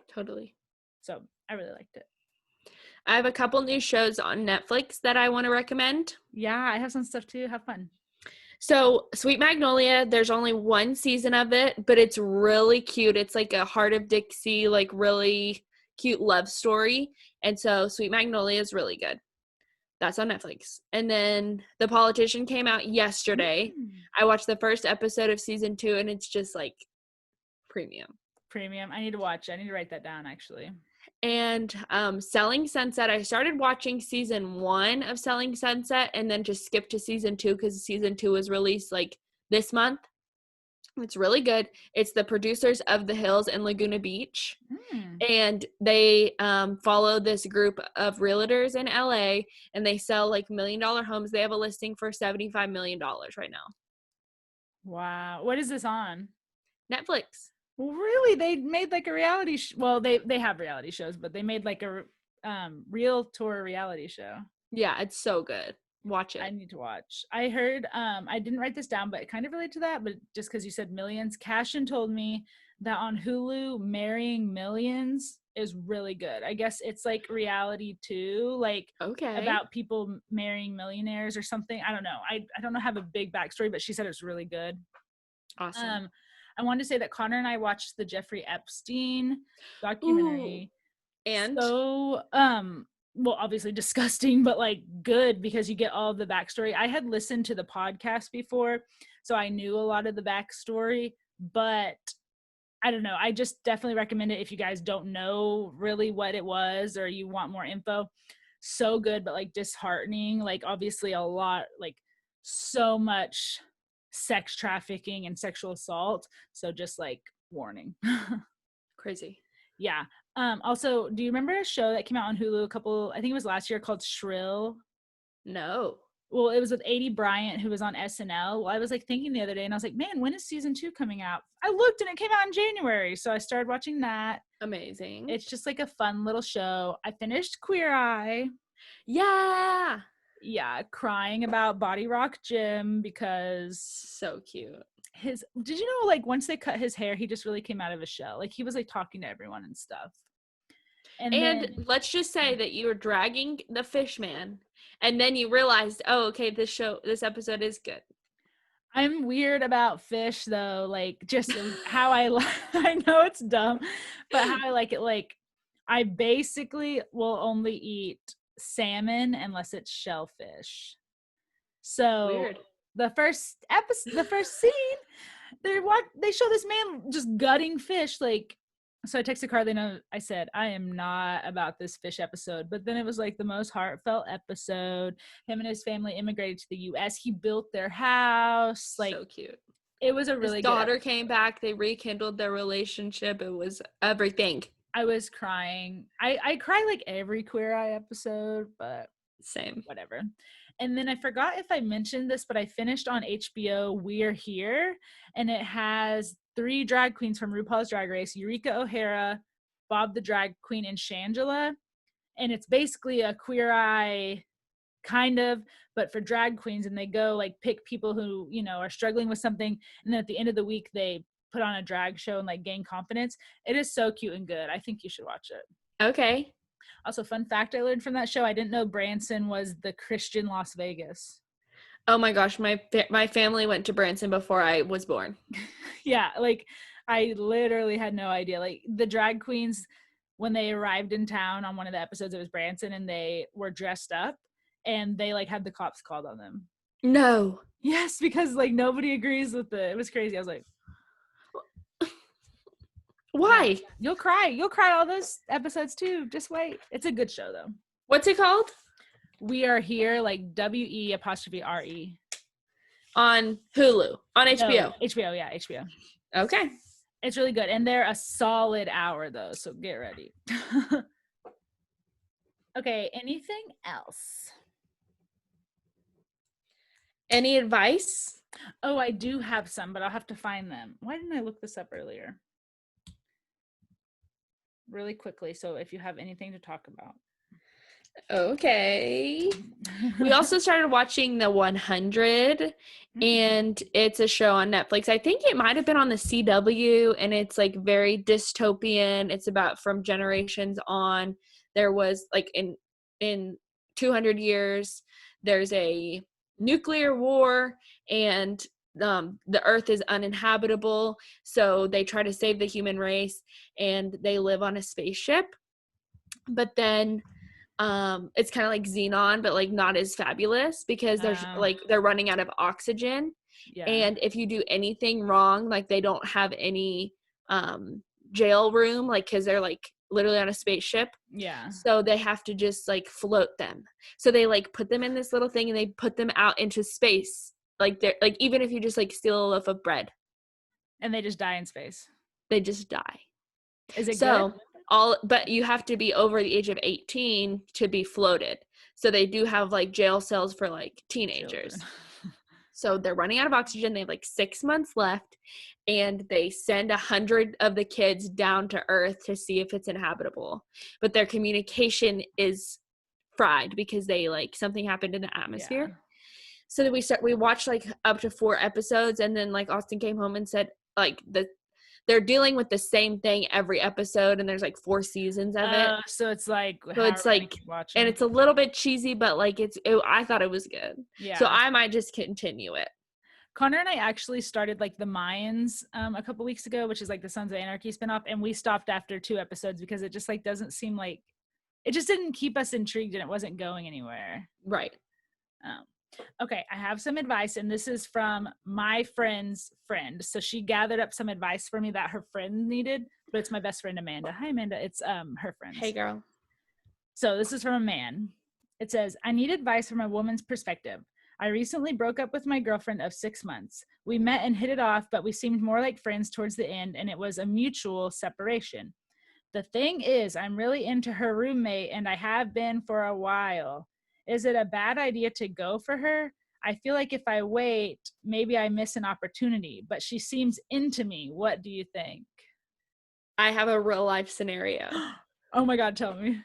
Totally. So I really liked it. I have a couple new shows on Netflix that I want to recommend. Yeah, I have some stuff too. Have fun. So Sweet Magnolia, there's only 1 season of it, but it's really cute. It's a Heart of Dixie, really cute love story. And so Sweet Magnolia is really good. That's on Netflix. And then The Politician came out yesterday. I watched the first episode of season 2 and it's just premium. I need to watch. I need to write that down actually. And Selling Sunset, I started watching season 1 of Selling Sunset and then just skipped to season 2 because season 2 was released this month. It's really good. It's the producers of The Hills and Laguna Beach. And they follow this group of realtors in LA and they sell $1 million homes. They have a listing for $75 million right now. Wow. What is this on? Netflix. Well, really? They made a reality well, they have reality shows, but they made a realtor reality show. Yeah, it's so good. Watch it. I need to watch. I heard, I didn't write this down, but it kind of related to that, but just because you said millions, Cashin told me that on Hulu, Marrying Millions is really good. I guess it's reality too, okay, about people marrying millionaires or something. I don't know. I don't have a big backstory, but she said it's really good. Awesome. I wanted to say that Connor and I watched the Jeffree Epstein documentary. Ooh. And so well, obviously disgusting, but like good because you get all of the backstory. I had listened to the podcast before, so I knew a lot of the backstory, but I don't know. I just definitely recommend it if you guys don't know really what it was or you want more info. So good, but like disheartening. Like obviously a lot, like so much sex trafficking and sexual assault. So just like warning. Crazy. Yeah. Also, do you remember a show that came out on Hulu I think it was last year, called Shrill? No. Well, it was with A.D. Bryant, who was on SNL. Well, I was like thinking the other day, and I was like, man, when is season 2 coming out? I looked and it came out in January. So I started watching that. Amazing. It's just like a fun little show. I finished Queer Eye. Yeah. Yeah, crying about Body Rock Jim because So cute. did you know, like, once they cut his hair, he just really came out of his shell. Like, he was like talking to everyone and stuff. And then let's just say that you were dragging the fish man, and then you realized, oh, okay, this episode is good. I'm weird about fish, though. Like, just how I know it's dumb, but how I like it. Like, I basically will only eat salmon unless it's shellfish. So Weird. the first scene, they show this man just gutting fish. Like, so I texted Carly and I said, I am not about this fish episode. But then it was like the most heartfelt episode. Him and his family immigrated to the US. He built their house. Like, so cute. It was a really his daughter came back. They rekindled their relationship. It was everything. I was crying. I cry like every Queer Eye episode, but same. Whatever. And then I forgot if I mentioned this, but I finished on HBO We're Here, and it has 3 drag queens from RuPaul's Drag Race: Eureka O'Hara, Bob the Drag Queen, and Shangela. And it's basically a Queer Eye kind of, but for drag queens, and they go like pick people who, you know, are struggling with something, and then at the end of the week they put on a drag show and like gain confidence. It is so cute and good. I think you should watch it. Okay. Also, fun fact I learned from that show, I didn't know Branson was the Christian Las Vegas. Oh my gosh, my family went to Branson before I was born. Yeah, like I literally had no idea. Like the drag queens, when they arrived in town on one of the episodes, it was Branson, and they were dressed up and they like had the cops called on them. No. Yes, because like nobody agrees with it was crazy. I was like, why? Yeah. You'll cry all those episodes too. Just wait. It's a good show though. What's it called? We Are Here, like WE''RE. On Hulu. On HBO. No, HBO, yeah, HBO. Okay. It's really good. And they're a solid hour though, so get ready. Okay, anything else? Any advice? Oh, I do have some, but I'll have to find them. Why didn't I look this up earlier? Really quickly, so if you have anything to talk about. Okay. We also started watching The 100, and it's a show on Netflix. I think it might have been on the CW, and it's like very dystopian. It's about from generations on. There was like in 200 years, there's a nuclear war, and the earth is uninhabitable. So they try to save the human race, and they live on a spaceship. But then it's kind of like Xenon, but like not as fabulous because there's like they're running out of oxygen. Yeah. And if you do anything wrong, like they don't have any jail room, like because they're like literally on a spaceship. Yeah. So they have to just like float them. So they like put them in this little thing and they put them out into space. Like they're like, even if you just like steal a loaf of bread. And they just die in space. They just die. Is it good? But you have to be over the age of 18 to be floated. So they do have like jail cells for like teenagers. So they're running out of oxygen. They have like 6 months left, and they send 100 of the kids down to Earth to see if it's inhabitable. But their communication is fried because they like something happened in the atmosphere. Yeah. So then we watched like up to 4 episodes, and then like Austin came home and said like they're dealing with the same thing every episode, and there's like 4 seasons of it. So it's like, and it's a little bit cheesy, but like I thought it was good. Yeah. So I might just continue it. Connor and I actually started like the Mayans a couple weeks ago, which is like the Sons of Anarchy spinoff, and we stopped after 2 episodes because it just like doesn't seem like it just didn't keep us intrigued and it wasn't going anywhere. Right. Okay, I have some advice, and this is from my friend's friend. So she gathered up some advice for me that her friend needed, but it's my best friend Amanda. Hi Amanda, it's her friend. Hey girl. So this is from a man. It says, I need advice from a woman's perspective. I recently broke up with my girlfriend of 6 months. We met and hit it off, but we seemed more like friends towards the end, and it was a mutual separation. The thing is, I'm really into her roommate, and I have been for a while. Is it a bad idea to go for her? I feel like if I wait, maybe I miss an opportunity, but she seems into me. What do you think? I have a real life scenario. Oh my God, tell me.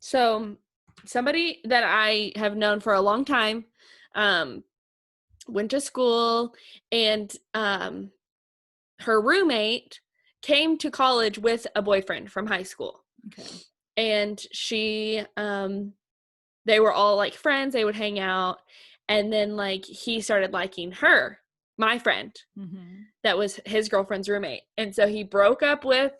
So somebody that I have known for a long time went to school, and her roommate came to college with a boyfriend from high school. Okay. And she they were all like friends, they would hang out, and then like he started liking her, my friend, that was his girlfriend's roommate. And so he broke up with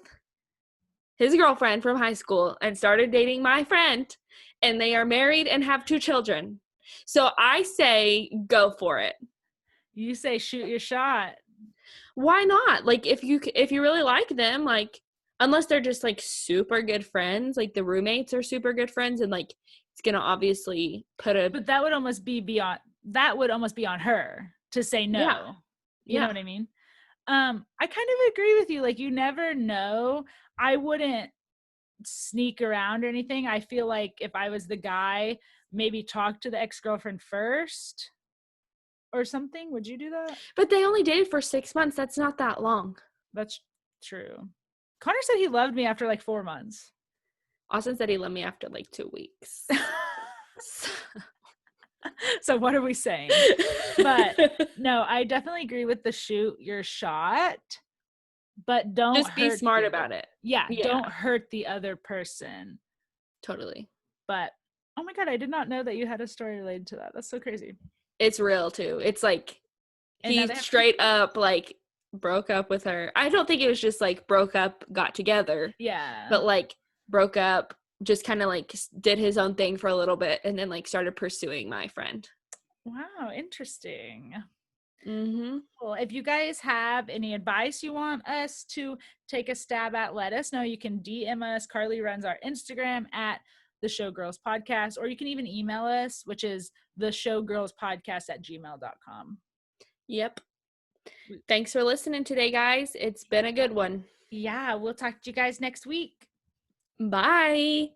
his girlfriend from high school and started dating my friend, and they are married and have 2 children. So I say go for it. You say shoot your shot. Why not? Like if you really like them, like unless they're just like super good friends, like the roommates are super good friends, and like it's gonna obviously but that would almost be on her to say no. Yeah. You know what I mean? I kind of agree with you. Like, you never know. I wouldn't sneak around or anything. I feel like if I was the guy, maybe talk to the ex-girlfriend first or something. Would you do that? But they only dated for 6 months. That's not that long. That's true. Connor said he loved me after like 4 months. Austin said he loved me after like 2 weeks. So what are we saying? But no, I definitely agree with the shoot your shot, but don't just be smart about it. Yeah, don't hurt the other person. Totally. But oh my God, I did not know that you had a story related to that. That's so crazy. It's real too. It's like he straight up like broke up with her. I don't think it was just like broke up, got together. Yeah. But like broke up, just kind of like did his own thing for a little bit, and then like started pursuing my friend. Wow, interesting. Well, if you guys have any advice you want us to take a stab at, let us know. You can DM us. Carly runs our Instagram at The Showgirls Podcast, or you can even email us, which is theshowgirlspodcast@gmail.com. Yep. Thanks for listening today, guys. It's been a good one. Yeah, we'll talk to you guys next week. Bye.